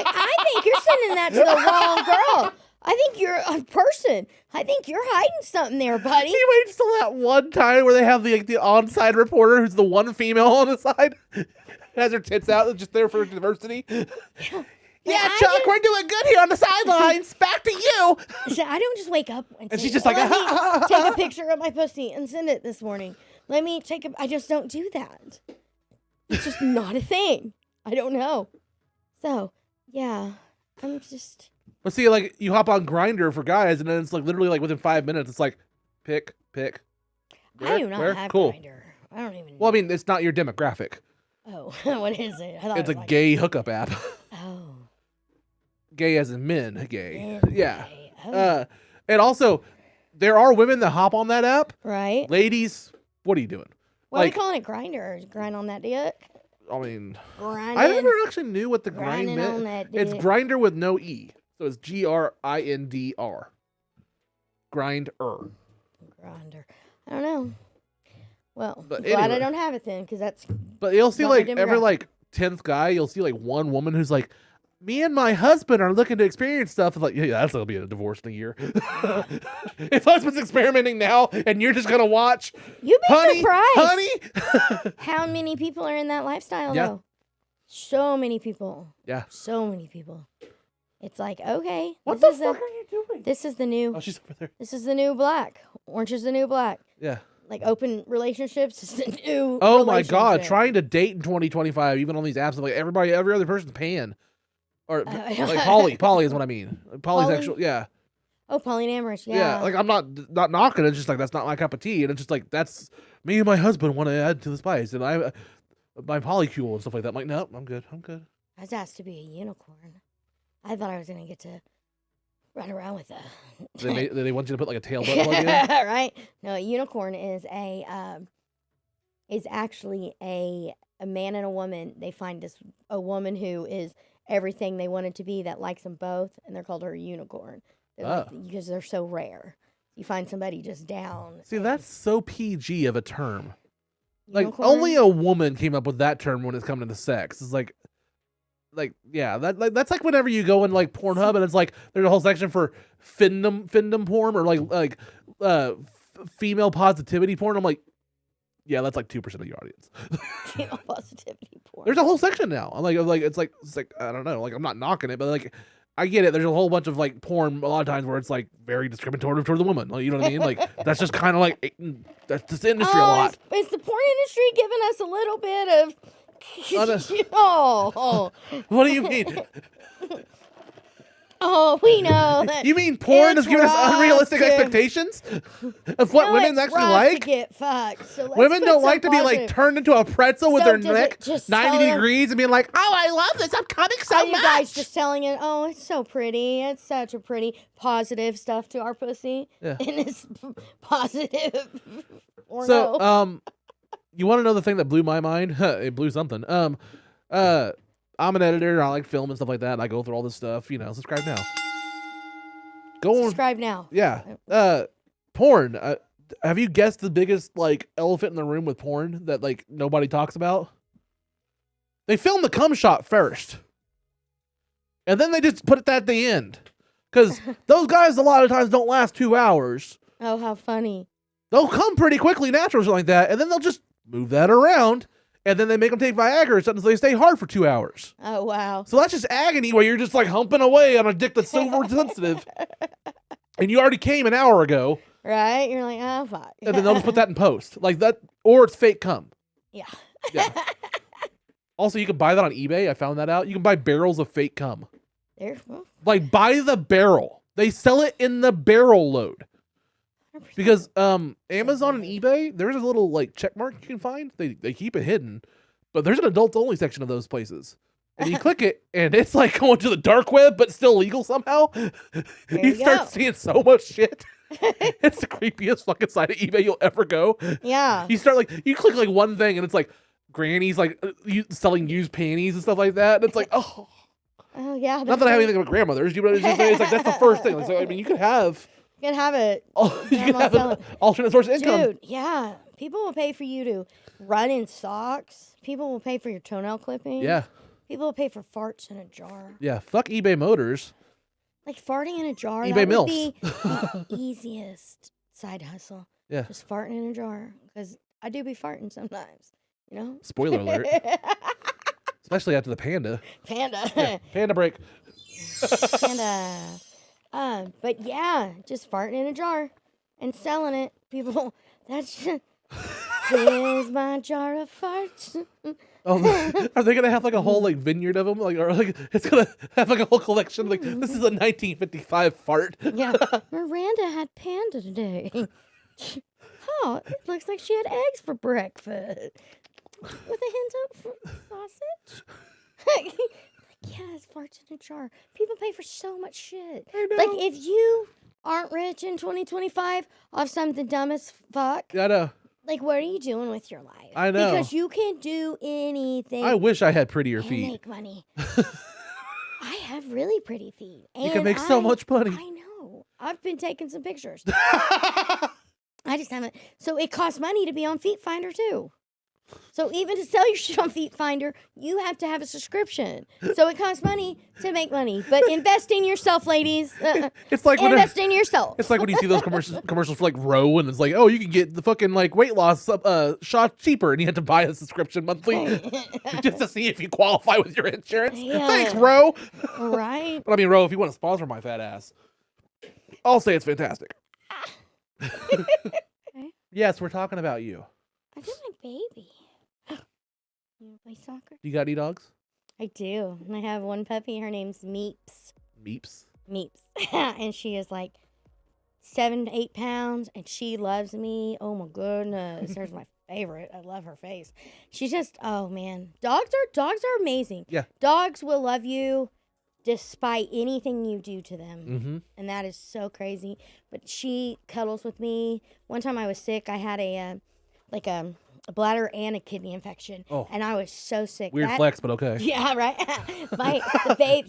I think you're sending that to the wrong girl. I think you're a person. I think you're hiding something there, buddy. He waits till that one time where they have the onside reporter who's the one female on the side. Has her tits out, just there for diversity. Yeah, Chuck, we're doing good here on the sidelines. Back to you. So I don't just wake up and she's say, just like, "Let me take a picture of my pussy and send it this morning. Let me take I just don't do that. It's just not a thing. I don't know. So, yeah, I'm just... But see, like, you hop on Grindr for guys, and then it's like literally like within 5 minutes, it's like, pick. Where? I do not have cool. Grindr. I don't even know. Well, I mean, it's not your demographic. Oh, what is it? I thought It's it a was gay hookup app. Oh. Gay as in men, gay. Men Yeah. gay. Oh. And also, there are women that hop on that app. Right. Ladies, what are you doing? Why are we calling it Grindr? Grind on that dick? I mean, Grinding. I never actually knew what the grind Grinding meant. on that It's dick. Grinder with no E. So it's Grindr. Grinder. Grindr. I don't know. Well, But glad I anyway. don't have it then, because that's... But you'll see not my like every demographic. like 10th guy, you'll see like one woman who's like, me and my husband are looking to experience stuff. It's like, yeah, that's gonna be a divorce in a year. If husband's experimenting now and you're just gonna watch, you'd be surprised, honey. how many people are in that lifestyle Yeah. though. So many people. Yeah. So many people. It's like, okay, What this the is fuck are you doing? This is the new. Oh, she's over there. This is the new black. Orange is the new black. Yeah. Like open relationships is the new. Oh my god, relationship. trying to date in 2025, even on these apps, like every other person's paying. Or like poly is what I mean. Poly's Poly? actual, yeah. Oh, polyamorous. Yeah. Yeah, like I'm not knocking it. It's just like that's not my cup of tea, and it's just like that's me and my husband want to add to the spice, and I my polycule and stuff like that. I'm like, no, I'm good. I was asked to be a unicorn. I thought I was gonna get to run around with a. They want you to put like a tail button plug in. Right? No, a unicorn is actually a man and a woman. They find a woman who is everything they wanted to be that likes them both, and they're called her a unicorn. Because they're so rare. You find somebody just down. See, that's so PG of a term. Like Unicorn? only a woman came up with that term when it's coming to sex. It's like yeah, that's like whenever you go in like Pornhub and it's like there's a whole section for findom porn or like female positivity porn. I'm like, yeah, that's like 2% of your audience. Female positivity porn. There's a whole section now. I'm like it's like I don't know. Like I'm not knocking it, but like I get it. There's a whole bunch of like porn a lot of times where it's like very discriminatory toward the woman. Like, you know what I mean? Like that's just kind of like that's just the industry a lot. Is the porn industry giving us a little bit of? What do you mean? Oh, we know. That you mean porn is giving us unrealistic expectations of what women actually like? To get fucked. So women don't like to be like turned into a pretzel with their neck 90 degrees and being like, "Oh, I love this. I'm coming so much." You guys just telling it, "Oh, it's so pretty. It's such a pretty positive stuff to our pussy." Yeah. And it's positive. Or so, no. You want to know the thing that blew my mind? It blew something. I'm an editor. I like film and stuff like that. And I go through all this stuff. You know, subscribe now. Subscribe now. Yeah. Porn. Have you guessed the biggest like elephant in the room with porn that like nobody talks about? They film the cum shot first, and then they just put that at the end, because those guys a lot of times don't last 2 hours. Oh, how funny! They'll come pretty quickly, natural or something like that, and then they'll just move that around. And then they make them take Viagra or something so they stay hard for 2 hours. Oh, wow. So that's just agony where you're just like humping away on a dick that's so sensitive. And you already came an hour ago. Right? You're like, oh, fuck. And then they'll just put that in post. Like that, or it's fake cum. Yeah. Also, you can buy that on eBay. I found that out. You can buy barrels of fake cum. Well. Like, buy the barrel. They sell it in the barrel load. Because Amazon and eBay, there's a little like check mark you can find. They keep it hidden, but there's an adults only section of those places, and you click it, and it's like going to the dark web, but still legal somehow. You start seeing so much shit. It's the creepiest fucking side of eBay you'll ever go. Yeah. You start like you click like one thing, and it's like grannies like selling used panties and stuff like that, and it's like oh yeah. Not that I have anything about grandmothers, you know, it's like that's the first thing. So I mean, you could have. You can have it. You can have an alternate source of income. Dude, yeah. People will pay for you to run in socks. People will pay for your toenail clipping. Yeah. People will pay for farts in a jar. Yeah, fuck eBay Motors. Like farting in a jar. eBay that MILFs. would be the easiest side hustle. Yeah. Just farting in a jar. Because I do be farting sometimes. You know? Spoiler alert. Especially after the Panda. Panda. Yeah, Panda break. Panda. But yeah, just farting in a jar and selling it. People, that's just, here's my jar of farts. Oh, are they gonna have like a whole like vineyard of them? Like, or like it's gonna have like a whole collection? Like, this is a 1955 fart. Yeah, Miranda had Panda today. Oh, it looks like she had eggs for breakfast with a hint of sausage. Yes, farts in a jar. People pay for so much shit. I know. Like, if you aren't rich in 2025 off something dumb as fuck, I know. like, what are you doing with your life? I know. Because you can do anything. I wish I had prettier and feet. make money. I have really pretty feet. You can make so much money. I know. I've been taking some pictures. I just haven't. So it costs money to be on Feet Finder, too. So even to sell your shit on Feet Finder, you have to have a subscription. So it costs money to make money. But invest in yourself, ladies. It's like invest in yourself. It's like when you see those commercials for like Row, and it's like, oh, you can get the fucking like weight loss shot cheaper, and you have to buy a subscription monthly just to see if you qualify with your insurance. Yeah. Thanks, Row. Right. But I mean, Row, if you want to sponsor my fat ass, I'll say it's fantastic. Okay. Yes, we're talking about you. I feel like baby. You wanna play soccer? You got any dogs? I do. And I have one puppy. Her name's Meeps. Meeps. Meeps. And she is like 7 to 8 pounds, and she loves me. Oh my goodness. There's my favorite. I love her face. She's just, oh man. Dogs are amazing. Yeah. Dogs will love you despite anything you do to them. Mm-hmm. And that is so crazy. But she cuddles with me. One time I was sick. I had a bladder and a kidney infection. Oh. And I was so sick. Weird flex, but okay. Yeah, right? The babe,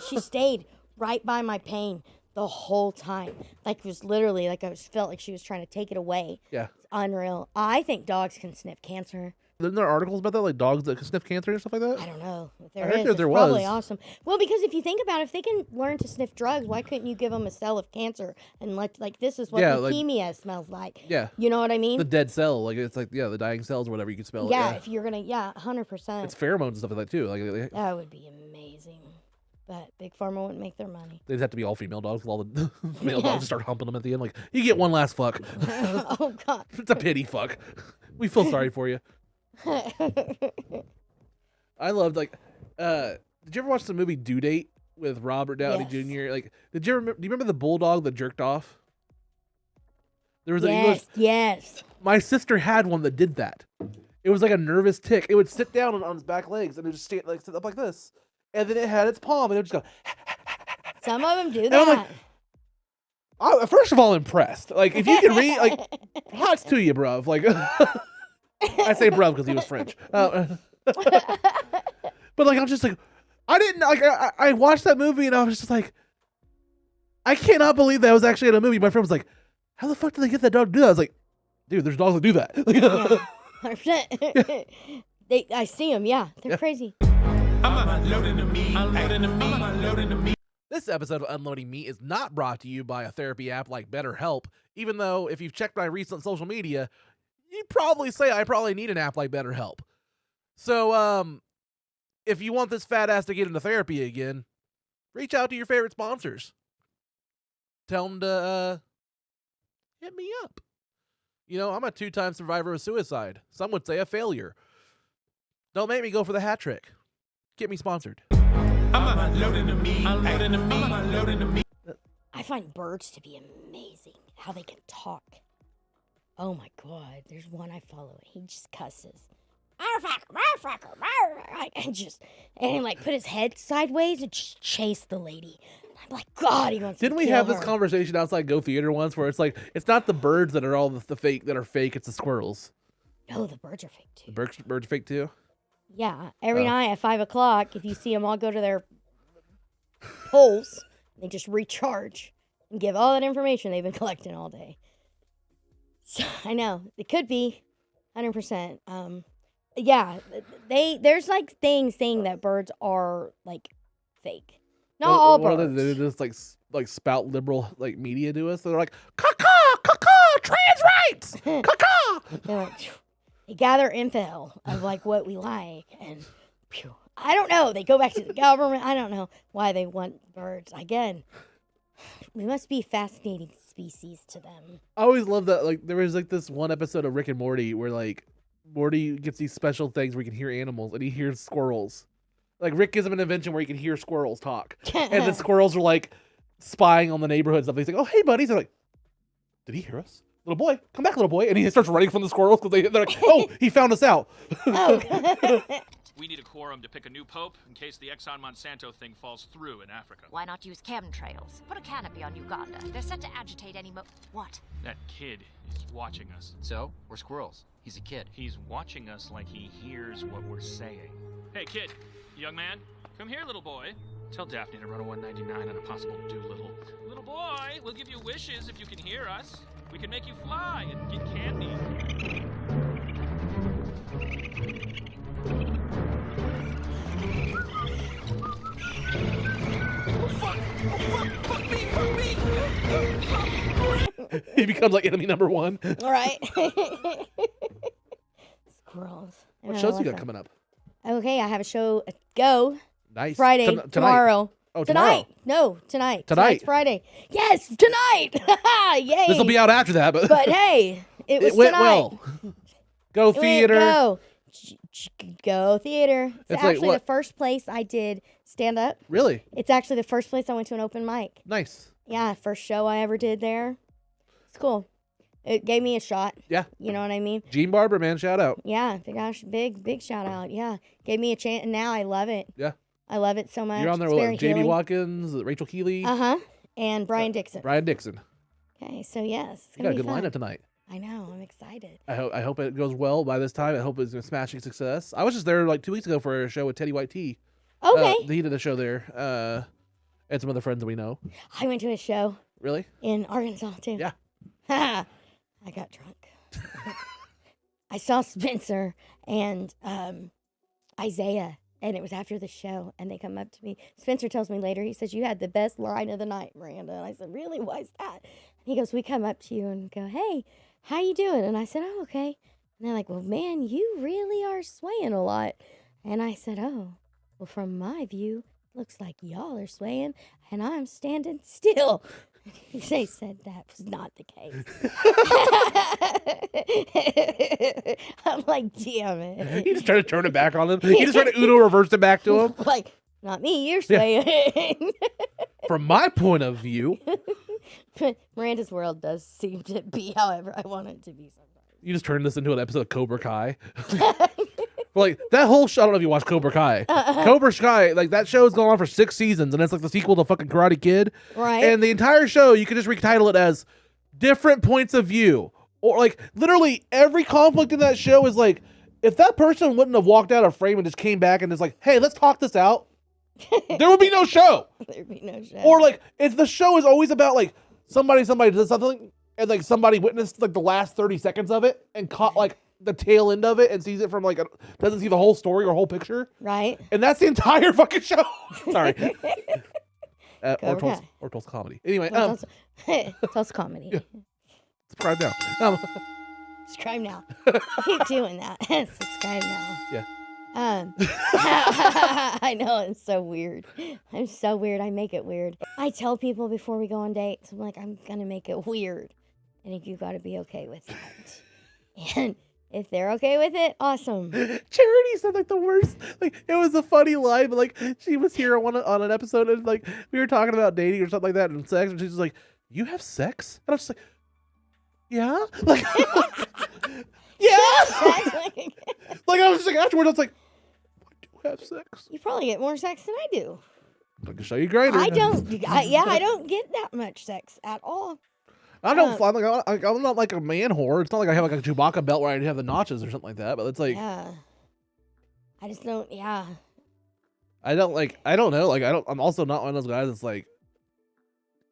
she stayed right by my pain the whole time. Like, it was literally, like, felt like she was trying to take it away. Yeah. It's unreal. I think dogs can sniff cancer. Isn't there articles about that, like dogs that can sniff cancer and stuff like that? I don't know. If I there heard is, that it's there probably was. awesome. Well, because if you think about it, if they can learn to sniff drugs, why couldn't you give them a cell of cancer and like this is what leukemia smells like? Yeah. You know what I mean? The dead cell, like it's like the dying cells or whatever you can smell. Yeah, it. if you're gonna 100%. It's pheromones and stuff like that too. Like That would be amazing. But Big Pharma wouldn't make their money. They'd have to be all female dogs. With all the male dogs start humping them at the end. Like, you get one last fuck. Oh, God. It's a pity fuck. We feel sorry for you. I loved, like, did you ever watch the movie Due Date with Robert Downey Jr.? Like, do you remember the bulldog that jerked off? There was yes. My sister had one that did that. It was like a nervous tick. It would sit down on its back legs and it would just sit up like this. And then it had its palm and it would just go. Some of them do that. I'm first of all, impressed. Like, if you can read, like, props to you, bruv. Like, I say bruv because he was French. But, like, I'm just like, I didn't, like, I watched that movie and I was just like, I cannot believe that was actually in a movie. My friend was like, how the fuck did they get that dog to do that? I was like, dude, there's dogs that do that. 100%. I see them, yeah. They're crazy. I'm unloading the meat. Unloading the meat. Unloading the meat. This episode of Unloading Meat is not brought to you by a therapy app like BetterHelp, even though if you've checked my recent social media, you'd probably say I probably need an app like BetterHelp. So, if you want this fat ass to get into therapy again, reach out to your favorite sponsors. Tell them to hit me up. You know, I'm a 2-time survivor of suicide. Some would say a failure. Don't make me go for the hat trick. Get me sponsored. I'm unloading the meat. Unloading the meat. Unloading the meat. I find birds to be amazing. How they can talk. Oh my God. There's one I follow. He just cusses. And he like put his head sideways and just chase the lady. I'm like, God, he wants Didn't to we kill have this her. conversation outside Go Theater once where it's like, it's not the birds that are all the fake that are fake, it's the squirrels. No, the birds are fake too. The birds are fake too? Yeah, every night at 5 o'clock, if you see them all go to their holes, they just recharge and give all that information they've been collecting all day. So, I know it could be 100%. Yeah, there's like things saying that birds are like fake. Not all birds. They just like spout liberal like media to us. They're like, caw, trans rights, caw. They're like, they gather info of like what we like, and I don't know. They go back to the government. I don't know why they want birds. Again, we must be fascinating species to them. I always love that. Like, there was like this one episode of Rick and Morty where like Morty gets these special things where he can hear animals, and he hears squirrels. Like, Rick gives him an invention where he can hear squirrels talk, and the squirrels are like spying on the neighborhood and stuff. He's like, "Oh, hey, buddies!" They're like, "Did he hear us?" Little boy, come back, little boy. And he starts running from the squirrels because they're like, oh, he found us out. We need a quorum to pick a new pope in case the Exxon Monsanto thing falls through in Africa. Why not use chemtrails? Put a canopy on Uganda. They're set to agitate any What? That kid is watching us. So, we're squirrels. He's a kid. He's watching us like he hears what we're saying. Hey, kid, young man, come here, little boy. Tell Daphne to run a 199 on a possible Doolittle. Little boy, we'll give you wishes if you can hear us. We can make you fly and get candy. Oh, fuck! Oh, fuck! Fuck me! Fuck me! He becomes like enemy number one. All right. Squirrels. What shows you got coming up? Okay, I have a show. Go. Nice. Friday, tomorrow. Oh, tonight. No, tonight. Tonight. Tonight's Friday. Yes, tonight. Yay. This will be out after that, but hey, it was went tonight. well. Go theater. Go theater. It's like actually what? the first place I did stand up. Really? It's actually the first place I went to an open mic. Nice. Yeah, first show I ever did there. It's cool. It gave me a shot. Yeah. You know what I mean? Gene Barber, man, shout out. Yeah, big shout out. Yeah, gave me a chance, and now I love it. Yeah. I love it so much. You're on there It's with very Jamie healing. Watkins, Rachel Keeley. And Brian Dixon. Brian Dixon. Okay, so yes, it's You gonna got a be good fun. lineup tonight. I know. I'm excited. I hope it goes well by this time. I hope it's a smashing success. I was just there like 2 weeks ago for a show with Teddy White Tea. Okay. He did a show there. And some other friends that we know. I went to a show. Really? In Arkansas too. Yeah. I got drunk. I saw Spencer and Isaiah, and it was after the show, and they come up to me. Spencer tells me later, he says, "You had the best line of the night, Miranda." And I said, "Really? Why is that?" And he goes, "We come up to you and go, 'Hey, how you doing?' And I said, 'Oh, okay.' And they're like, 'Well, man, you really are swaying a lot.' And I said, 'Oh, well, from my view, Looks like y'all are swaying, and I'm standing still. They said that was not the case. I'm like, damn it. He just tried to turn it back on him. He just tried to Uno reverse it back to him. Like, not me, you're swaying. From my point of view. Miranda's world does seem to be however I want it to be sometimes. You just turned this into an episode of Cobra Kai. Like, that whole show, I don't know if you watch Cobra Kai. Cobra Kai, like, that show's gone on for 6 seasons, and it's like the sequel to fucking Karate Kid. Right. And the entire show, you could just retitle it as different points of view. Or, like, literally every conflict in that show is like, if that person wouldn't have walked out of frame and just came back and is like, hey, let's talk this out, there would be no show. There'd be no show. Or, like, if the show is always about, like, somebody does something, and, like, somebody witnessed, like, the last 30 seconds of it and caught, like, the tail end of it and sees it from, like, doesn't see the whole story or whole picture. Right. And that's the entire fucking show. Sorry. Or Tulsa comedy. Anyway. Tulsa comedy. Yeah. Subscribe now. Subscribe now. Keep doing that. Subscribe now. Yeah. I know, it's so weird. I'm so weird. I make it weird. I tell people before we go on dates, I'm like, I'm going to make it weird. And you got to be okay with that. And if they're okay with it, awesome. Charity said, like, the worst. Like, it was a funny line, but, like, she was here on an episode, and, like, we were talking about dating or something like that and sex, and she's just like, you have sex? And I was just like, yeah? Like, yeah? Like, I was just like, afterwards, I was like, I do have sex. You probably get more sex than I do. I can show you greater. I don't get that much sex at all. I don't. I'm not like a man whore. It's not like I have like a Chewbacca belt where I have the notches or something like that. But it's like, yeah. I just don't. Yeah. I don't know. Like, I'm also not one of those guys that's like.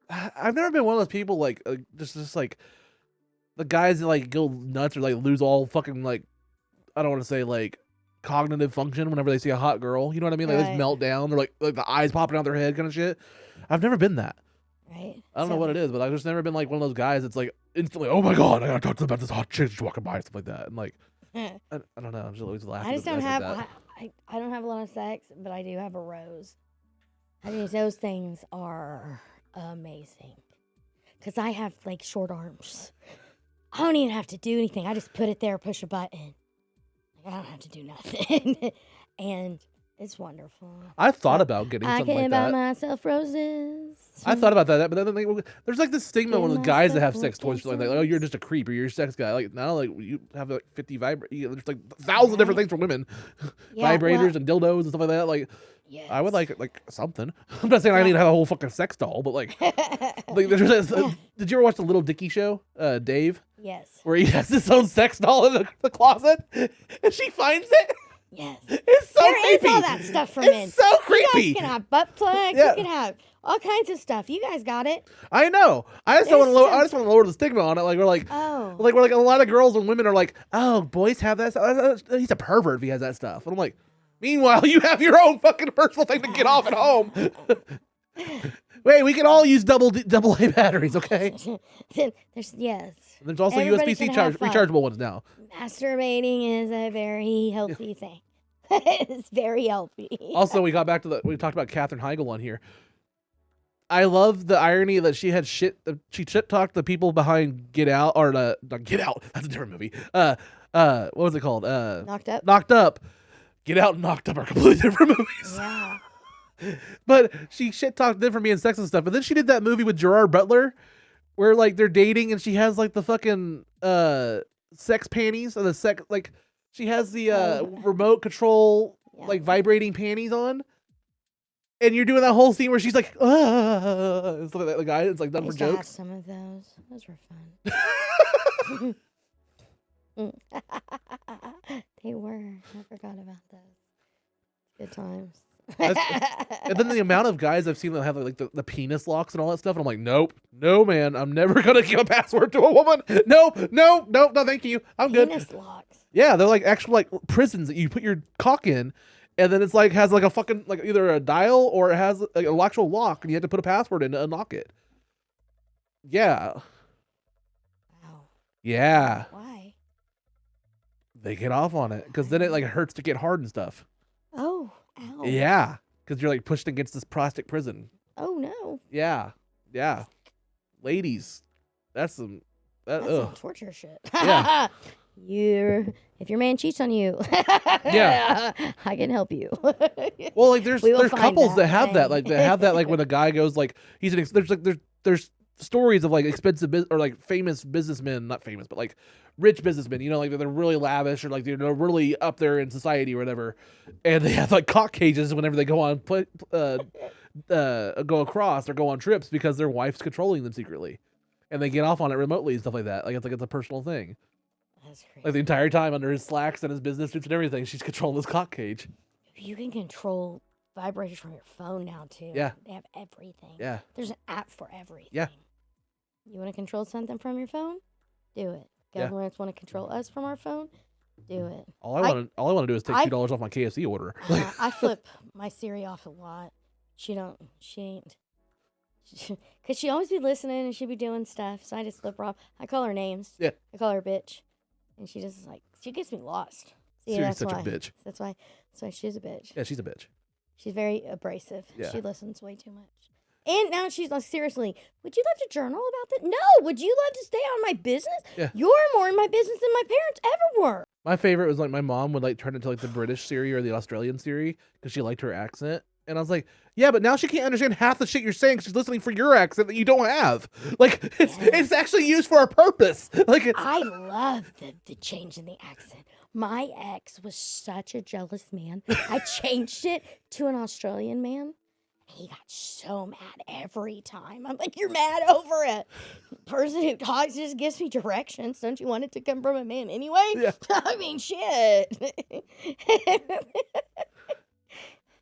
I've never been one of those people like just like the guys that like go nuts or like lose all fucking like, I don't want to say like cognitive function whenever they see a hot girl. You know what I mean? Like, they just melt down. They're like the eyes popping out their head kind of shit. I've never been that. Right. I don't know what it is, but I've just never been like one of those guys that's like instantly, oh my god, I gotta talk to them about this hot chick just walking by and stuff like that. And like, I don't know, I'm just always laughing. I just don't have. I don't have a lot of sex, but I do have a rose. I mean, those things are amazing because I have like short arms. I don't even have to do anything. I just put it there, push a button. Like, I don't have to do nothing, and it's wonderful. I thought about getting something like that. I can buy myself roses. I thought about that, but then there's like this stigma when the guys that have sex toys, like, oh, you're just a creep or you're a sex guy. Like, now, like, you have like 50 vibrators. There's like 1,000 different things for women, vibrators and dildos and stuff like that. Like, yes. I would like something. I'm not saying I need to have a whole fucking sex doll, but like, did you ever watch the Little Dicky show, Dave? Yes. Where he has his own sex doll in the closet, and she finds it. Yes. It's so there creepy. Is all that stuff for men. It's so creepy. You guys can have butt plugs. Yeah. You can have all kinds of stuff. You guys got it. I know. I just want to lower the stigma on it. Like, we're like, like a lot of girls and women are like, oh, boys have that stuff. He's a pervert if he has that stuff. And I'm like, meanwhile, you have your own fucking personal thing to get off at home. Wait, we can all use double A batteries, okay? There's also USB-C rechargeable ones now. Masturbating is a very healthy thing. It's very healthy. Also, we talked about Katherine Heigl on here. I love the irony that she shit talked the people behind Get Out, or not Get Out. That's a different movie. What was it called? Knocked Up. Get Out and Knocked Up are completely different movies. Yeah. But she shit talked them for being sex and stuff. But then she did that movie with Gerard Butler, where like they're dating and she has like the fucking sex panties or the sex like she has the remote control like vibrating panties on. And you're doing that whole scene where she's like, and stuff like that. The guy, it's like done for jokes. Some of those were fun. They were. I forgot about those. Good times. And then the amount of guys I've seen that have like the penis locks and all that stuff, and I'm like, nope, no, man, I'm never gonna give a password to a woman. No, thank you, I'm good. Penis locks. Yeah, they're like actual like prisons that you put your cock in. And then it's like has like a fucking like either a dial or it has like an actual lock, and you have to put a password in to unlock it. Yeah. Wow. Yeah. Why? They get off on it because then it like hurts to get hard and stuff. Oh. Ow. Yeah, because you're like pushed against this plastic prison. Oh no. Yeah, yeah, ladies, that's some some torture shit. Yeah. If your man cheats on you, Yeah. I can help you. Well, like there's find couples that have thing. that, like like when a guy goes like he's there's stories of like expensive or like famous businessmen, not famous, but like rich businessmen, you know, like they're really lavish or like they're really up there in society or whatever, and they have like cock cages whenever they go on go across or go on trips because their wife's controlling them secretly, and they get off on it remotely and stuff like that. Like it's a personal thing. That's crazy. Like the entire time under his slacks and his business suits and everything, she's controlling this cock cage. You can control vibrators from your phone now too. Yeah. They have everything. Yeah. There's an app for everything. Yeah. You want to control something from your phone? Do it. Yeah. Governments want to control us from our phone? Do it. All I want to do is take $2 off my KFC order. I flip my Siri off a lot. She ain't. Because she always be listening and she be doing stuff. So I just flip her off. I call her names. Yeah. I call her bitch. And she just she gets me lost. See, Siri's that's such why. a bitch. That's why she's a bitch. Yeah, she's a bitch. She's very abrasive. Yeah. She listens way too much. And now she's like, seriously, would you love to journal about that? No. Would you love to stay on my business? Yeah. You're more in my business than my parents ever were. My favorite was like my mom would like turn it to like the British Siri or the Australian Siri because she liked her accent. And I was like, yeah, but now she can't understand half the shit you're saying because she's listening for your accent that you don't have. Like, it's actually used for a purpose. Like, I love the change in the accent. My ex was such a jealous man. I changed it to an Australian man. He got so mad every time. I'm like, you're mad over it. Person who talks just gives me directions. Don't you want it to come from a man anyway? Yeah. I mean, shit.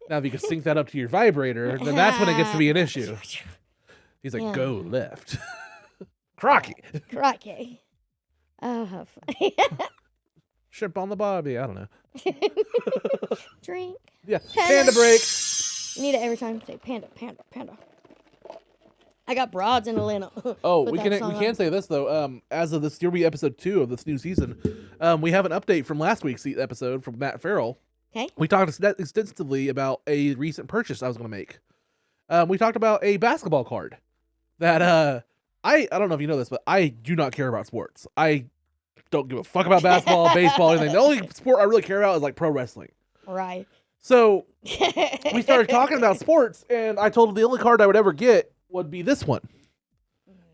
now, if you can sync that up to your vibrator, then that's when it gets to be an issue. He's like, Yeah. go left. Crocky. Crocky. Oh, how funny. Shrimp on the bobby. I don't know. Drink. Yeah. Panda break. You need it every time. Say panda, panda, panda. I got broads in Atlanta. Oh, Put we that can song can on. say this though. As of this, here will be episode 2 of this new season. We have an update from last week's episode from Matt Farrell. Okay. We talked extensively about a recent purchase I was going to make. We talked about a basketball card that I don't know if you know this, but I do not care about sports. I don't give a fuck about basketball, baseball, anything. The only sport I really care about is like pro wrestling. Right. So we started talking about sports, and I told him the only card I would ever get would be this one.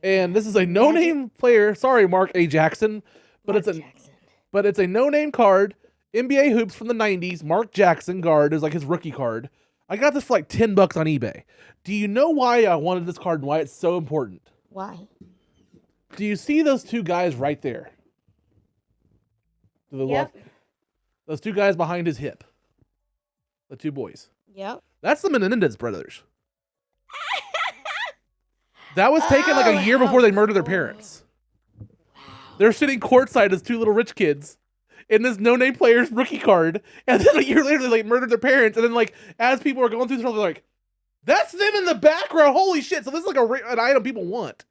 And this is a no-name player. Sorry, Mark A. Jackson, but it's a no-name card. NBA hoops from the 90s. Mark Jackson card is like his rookie card. I got this for like $10 on eBay. Do you know why I wanted this card and why it's so important? Why? Do you see those two guys right there? To the left? Those two guys behind his hip. The two boys. Yep. That's the Menendez brothers. That was taken like a year before they murdered their parents. They're sitting courtside as two little rich kids in this no-name player's rookie card, and then a year later they like murdered their parents, and then like as people are going through this, they're like, "That's them in the background! Holy shit!" So this is like an item people want,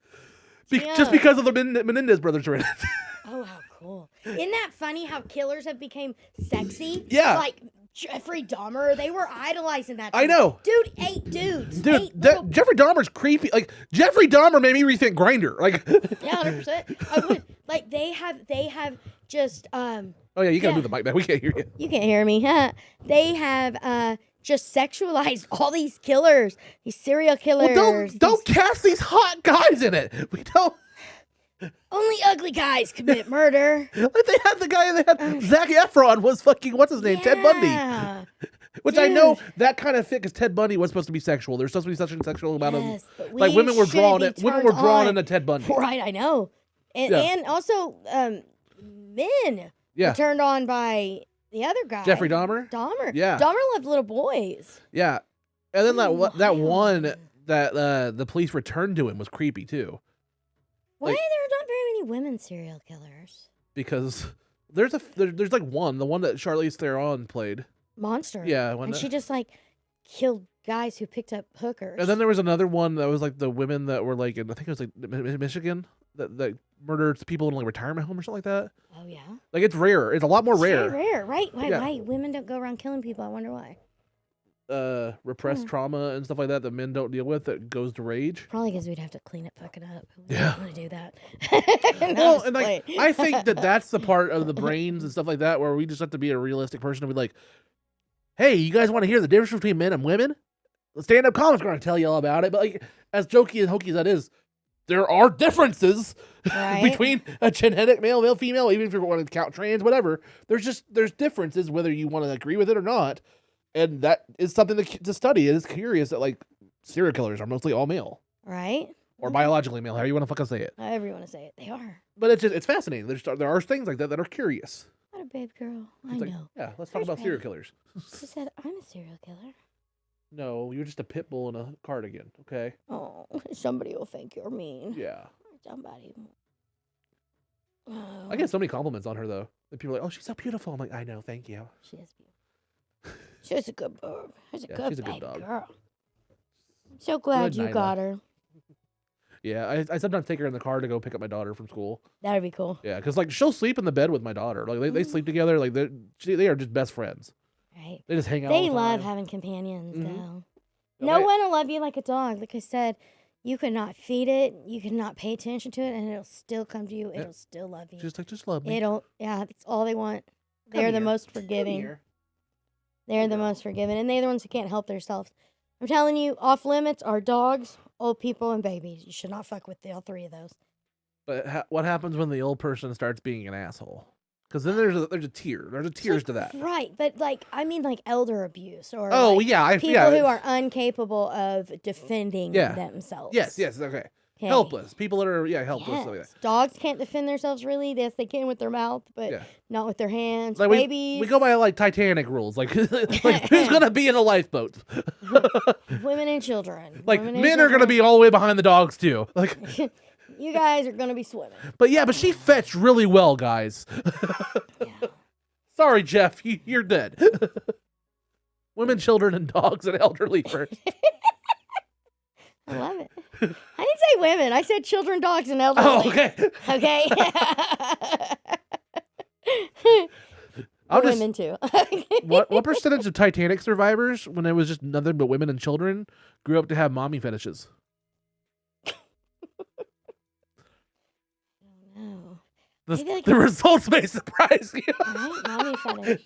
just because of the Menendez brothers are in it. Oh, how cool! Isn't that funny how killers have become sexy? Yeah. Like Jeffrey Dahmer, they were idolizing that. I dude. know. Dude, 8 dudes. Dude, Jeffrey Dahmer's creepy. Like Jeffrey Dahmer made me rethink Grindr. Like, yeah, 100%. I would. Like they have just Oh yeah, you gotta move the mic back. We can't hear you. You can't hear me, huh? They have just sexualized all these killers, these serial killers. Well, don't cast these hot guys in it. We don't. Only ugly guys commit murder. Like they had the guy they had Zac Efron was fucking what's his name, Ted Bundy. Which I know that kind of fit because Ted Bundy was supposed to be sexual. There's supposed to be such a sexual amount of like women were drawn into Ted Bundy. Right, I know. And also men were turned on by the other guy. Jeffrey Dahmer? Yeah. Dahmer loved little boys. Yeah. And then that one that the police returned to him was creepy too. Why are there not very many women serial killers? Because there's like the one that Charlize Theron played. Monster. Yeah. And she just like killed guys who picked up hookers. And then there was another one that was like the women that were like in, I think it was like Michigan that murdered people in like retirement home or something like that. Oh yeah. Like it's rare. It's a lot more rare. Very rare, right? Why? Yeah. Why women don't go around killing people? I wonder why. repressed trauma and stuff like that men don't deal with that goes to rage. Probably because we'd have to clean it fucking up. We Yeah. don't want to do that. Well, and like I think that's the part of the brains and stuff like that where we just have to be a realistic person and be like, hey, you guys want to hear the difference between men and women? The stand-up comics are going to tell you all about it. But like, as jokey and hokey as that is, there are differences between a genetic male, female, even if you want to count trans, whatever. There's differences whether you want to agree with it or not. And that is something to study. It is curious that like serial killers are mostly all male. Right? Or biologically male, however you want to fucking say it. However you want to say it. They are. But it's fascinating. There are things like that are curious. What a babe girl. I It's like, know. yeah, let's talk about serial killers. She said, I'm a serial killer. No, you're just a pit bull in a cardigan, okay? Oh, somebody will think you're mean. Yeah. Somebody. I get so many compliments on her, though. And people are like, oh, she's so beautiful. I'm like, I know, thank you. She is beautiful. She's a good bird. She's a Yeah, good, she's a good baby dog. girl. I'm so glad Good you Nyla. got her. Yeah, I sometimes take her in the car to go pick up my daughter from school. That'd be cool. Yeah, because like she'll sleep in the bed with my daughter. Like they sleep together. Like they are just best friends. Right. They just hang out. They all the love time. having companions, Mhm. though. Yeah, No my- one will love you like a dog. Like I said, you could not feed it, you could not pay attention to it, and it'll still come to you. Yeah. It'll still love you. Just love me. Yeah, that's all they want. Come They're the here. most Come forgiving. here. They're the most forgiving, and they're the ones who can't help themselves. I'm telling you, off limits are dogs, old people, and babies. You should not fuck with all three of those. But what happens when the old person starts being an asshole? Because then there's a tier. There's a tiers to that. Right, but like I mean, like elder abuse or Oh, like, yeah, people who are incapable of defending themselves. Yes, okay. Okay. Helpless. People that are helpless. Yes. Like that. Dogs can't defend themselves really. Yes, they can with their mouth, but Yeah. not with their hands. Like Babies, we go by like Titanic rules. Like, like who's gonna be in a lifeboat? women and children. Like Women and men are gonna children. be all the way behind the dogs too. Like, You guys are gonna be swimming. but she fetched really well, guys. Sorry, Jeff, you're dead. Women, children, and dogs and elderly first. I love it. I didn't say women. I said children, dogs, and elderly. Oh, okay. Okay. I'll Or just- women too. What percentage of Titanic survivors, when it was just nothing but women and children, grew up to have mommy fetishes? No. The, Maybe like the results may surprise you. Right? Mommy fetish.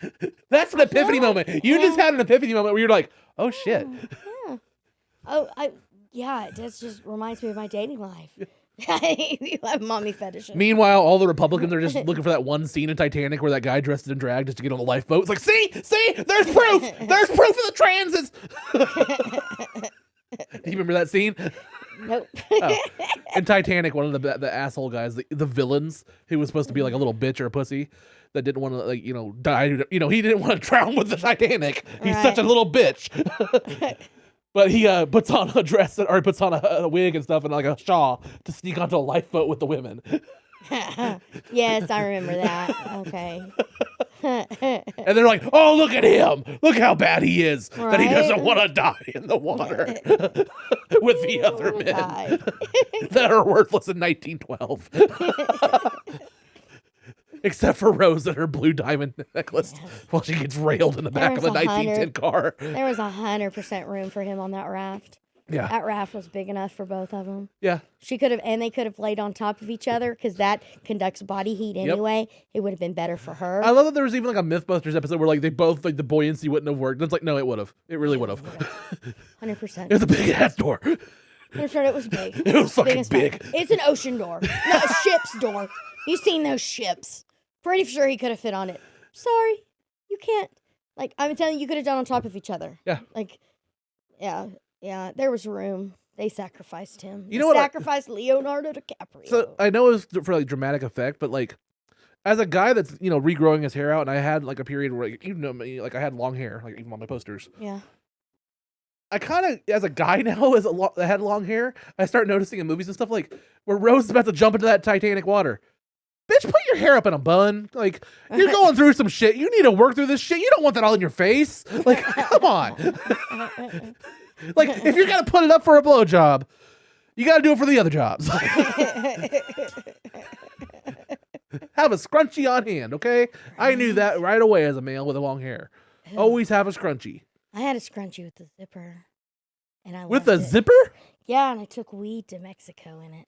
That's an epiphany moment. You just had an epiphany moment where you're like, oh shit. Yeah. Oh, it just reminds me of my dating life. You have mommy fetishes. Meanwhile, all the Republicans are just looking for that one scene in Titanic where that guy dressed in drag just to get on the lifeboat. It's like, see, there's proof. There's proof of the transes. Do you remember that scene? Nope. Oh. In Titanic, one of the asshole guys, the villains, who was supposed to be like a little bitch or a pussy that didn't want to die. He didn't want to drown with the Titanic. He's such a little bitch. But he puts on a dress or puts on a wig and stuff and like a shawl to sneak onto a lifeboat with the women. Yes, I remember that. Okay. And they're like, oh, look at him. Look how bad he is. That he Right? doesn't want to die in the water with the other men that are worthless in 1912. Except for Rose and her blue diamond necklace while she gets railed in the back of a 1910 car. There was 100% room for him on that raft. Yeah. That raft was big enough for both of them. Yeah. They could have laid on top of each other because that conducts body heat anyway. It would have been better for her. I love that there was even like a Mythbusters episode where like they both like the buoyancy wouldn't have worked. And it's like, no, it would have. It really would have. 100%. It was a big ass door. 100%. It was big. It was fucking Biggest time. big. It's an ocean door, not a ship's door. You've seen those ships. Pretty sure he could have fit on it. Sorry, you can't. Like, I'm telling you, you could have done on top of each other. Yeah. Like, yeah, there was room. They sacrificed him. You know what? Sacrificed Leonardo DiCaprio. So I know it was for like dramatic effect, but like as a guy that's regrowing his hair out, and I had like a period where me, like I had long hair, like even on my posters. Yeah. I kind of, as a guy now, that had long hair, I start noticing in movies and stuff like where Rose is about to jump into that Titanic water. Bitch, put your hair up in a bun. Like, you're going through some shit. You need to work through this shit. You don't want that all in your face. Like, come on. Like, if you're going to put it up for a blowjob, you got to do it for the other jobs. Have a scrunchie on hand, okay? I knew that right away as a male with a long hair. Always have a scrunchie. I had a scrunchie with a zipper, and I With loved a it. zipper? Yeah, and I took weed to Mexico in it.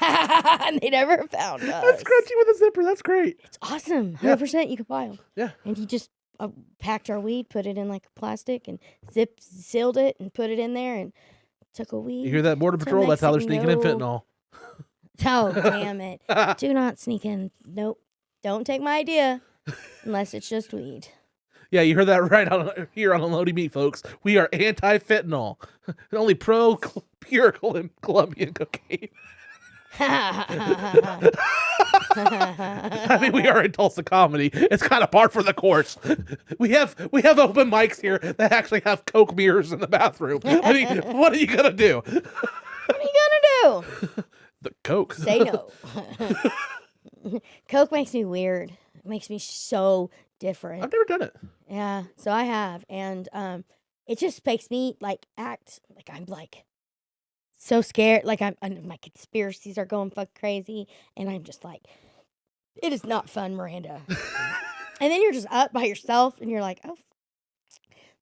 And they never found us. A scrunchie with a zipper. That's great. It's awesome. Yeah. 100%. You can buy them. Yeah. And he just packed our weed, put it in like plastic, and sealed it, and put it in there, and took a weed. You hear that, Border to Patrol? That's how they're Mexico. sneaking in fentanyl. Oh, damn it. Do not sneak in. Nope. Don't take my idea unless it's just weed. Yeah, you heard that right here on Unloading Meat, folks. We are anti-fentanyl. Only pure Colombian cocaine. I mean, we are in Tulsa comedy. It's kind of par for the course. We have open mics here that actually have Coke mirrors in the bathroom. I mean, what are you gonna do? What are you gonna do? The Coke. Say no. Coke makes me weird. It makes me so different. I've never done it. Yeah, so I have, and it just makes me like act like I'm like so scared, like my conspiracies are going fuck crazy, and I'm just like, it is not fun, Miranda. And then you're just up by yourself, and you're like, oh,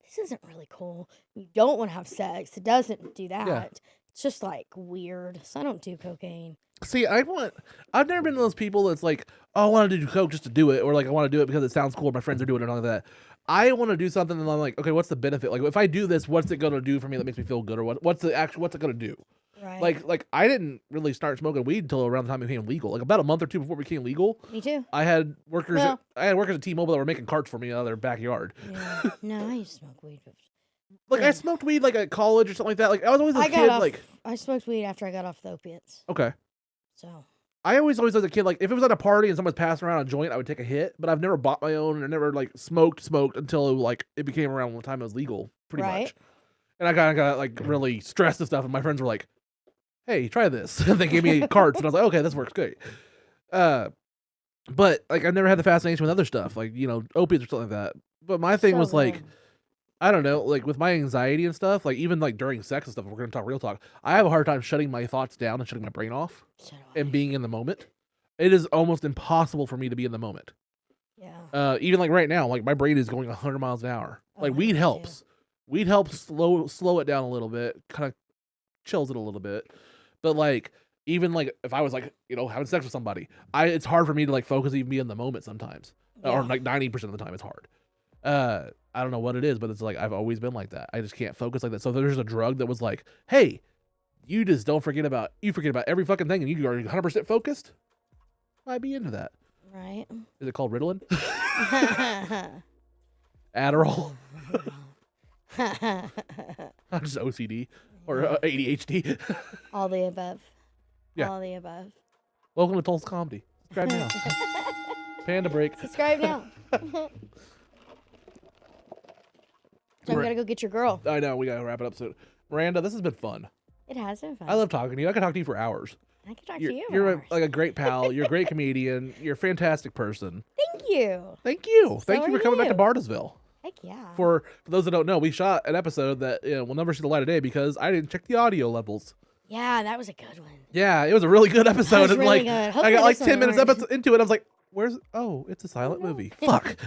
this isn't really cool. You don't want to have sex. It doesn't do that. Yeah. It's just like weird. So I don't do cocaine. See, I've never been one of those people that's like, oh, I want to do Coke just to do it, or like I want to do it because it sounds cool, my friends are doing it and all that. I want to do something and I'm like, okay, what's the benefit? Like, if I do this, what's it gonna do for me that makes me feel good, or what's it gonna do? Right. Like I didn't really start smoking weed until around the time it became legal. Like about a month or two before it became legal. Me too. I had workers at T-Mobile that were making carts for me out of their backyard. Yeah. No, I used to smoke weed. Like I smoked weed like at college or something like that. Like I was always a kid. Like I smoked weed after I got off the opiates. okay. So I always as a kid, like if it was at a party and someone's passing around a joint, I would take a hit. But I've never bought my own, and I never like smoked until it became around the time it was legal, pretty much. And I got like really stressed and stuff. And my friends were like, "Hey, try this." And they gave me carts, and I was like, "Okay, this works great." But like I never had the fascination with other stuff, like opiates or something like that. But my thing was like, I don't know, like with my anxiety and stuff, like even like during sex and stuff, if we're gonna talk real talk, I have a hard time shutting my thoughts down and shutting my brain off and being in the moment. It is almost impossible for me to be in the moment. Yeah. Even like right now, like my brain is going 100 miles an hour. Like weed helps. Weed helps slow it down a little bit, kind of chills it a little bit. But like even like if I was like having sex with somebody, it's hard for me to like focus, even be in the moment sometimes, or like 90% of the time it's hard. I don't know what it is, but it's like I've always been like that. I just can't focus like that. So if there's a drug that was like, hey, you just don't forget about every fucking thing, and you are 100% focused, I'd be into that. Right. Is it called Ritalin? Adderall. I'm just OCD or ADHD. All the above. Yeah. All the above. Welcome to Tulsa Comedy. Subscribe now. Panda break. Subscribe now. So I'm gonna go get your girl. I know, we gotta wrap it up soon. Miranda, this has been fun. It has been fun. I love talking to you. I could talk to you for hours. I could talk to you. You're like a great pal. You're a great comedian. You're a fantastic person. Thank you. Thank you. So Thank you for coming back to Bartlesville. Heck yeah. For those that don't know, we shot an episode that will never see the light of day because I didn't check the audio levels. Yeah, that was a good one. Yeah, it was a really good episode. That was And really like, good. I got like 10 Hopefully minutes into it. I was like, it's a silent movie. Fuck.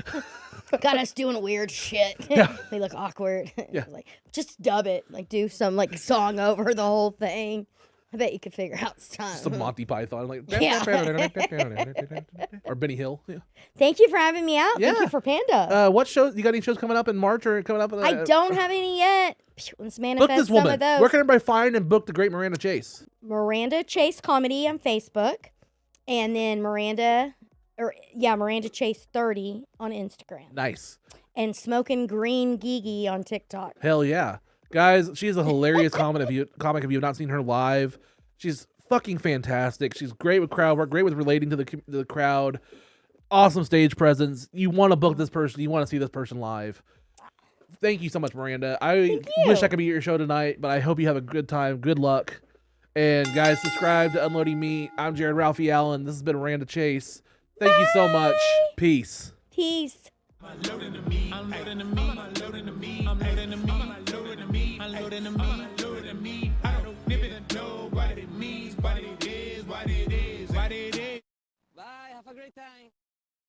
Got us doing weird shit. Yeah. They look awkward. Yeah. Like, just dub it. Like, do some like song over the whole thing. I bet you could figure out Some Monty Python, like Yeah. or Benny Hill. Yeah. Thank you for having me out. Thank Yeah. you for Panda. What shows? You got any shows coming up in March or coming up? I don't have any yet. Let's Book manifest this some woman. of those. Where can everybody find and book the great Miranda Chase? Miranda Chase Comedy on Facebook, and then Miranda Chase 30 on Instagram. Nice. And Smoking Green Gigi on TikTok. Hell yeah. Guys, she's a hilarious comic if you have not seen her live. She's fucking fantastic. She's great with crowd work, great with relating to the crowd. Awesome stage presence. You want to book this person. You want to see this person live. Thank you so much, Miranda. I wish I could be at your show tonight, but I hope you have a good time. Good luck. And guys, subscribe to Unloading Meat. I'm Jared Ralphie Allen. This has been Miranda Chase. Thank you so much. Peace. Peace. Unloading the meat. Unloading the meat. Unloading the meat. Unloading the meat. Unloading the meat. Unloading the meat. Unloading the meat. I don't even know what it means, what it is, what it is, what it is. Bye. Have a great time.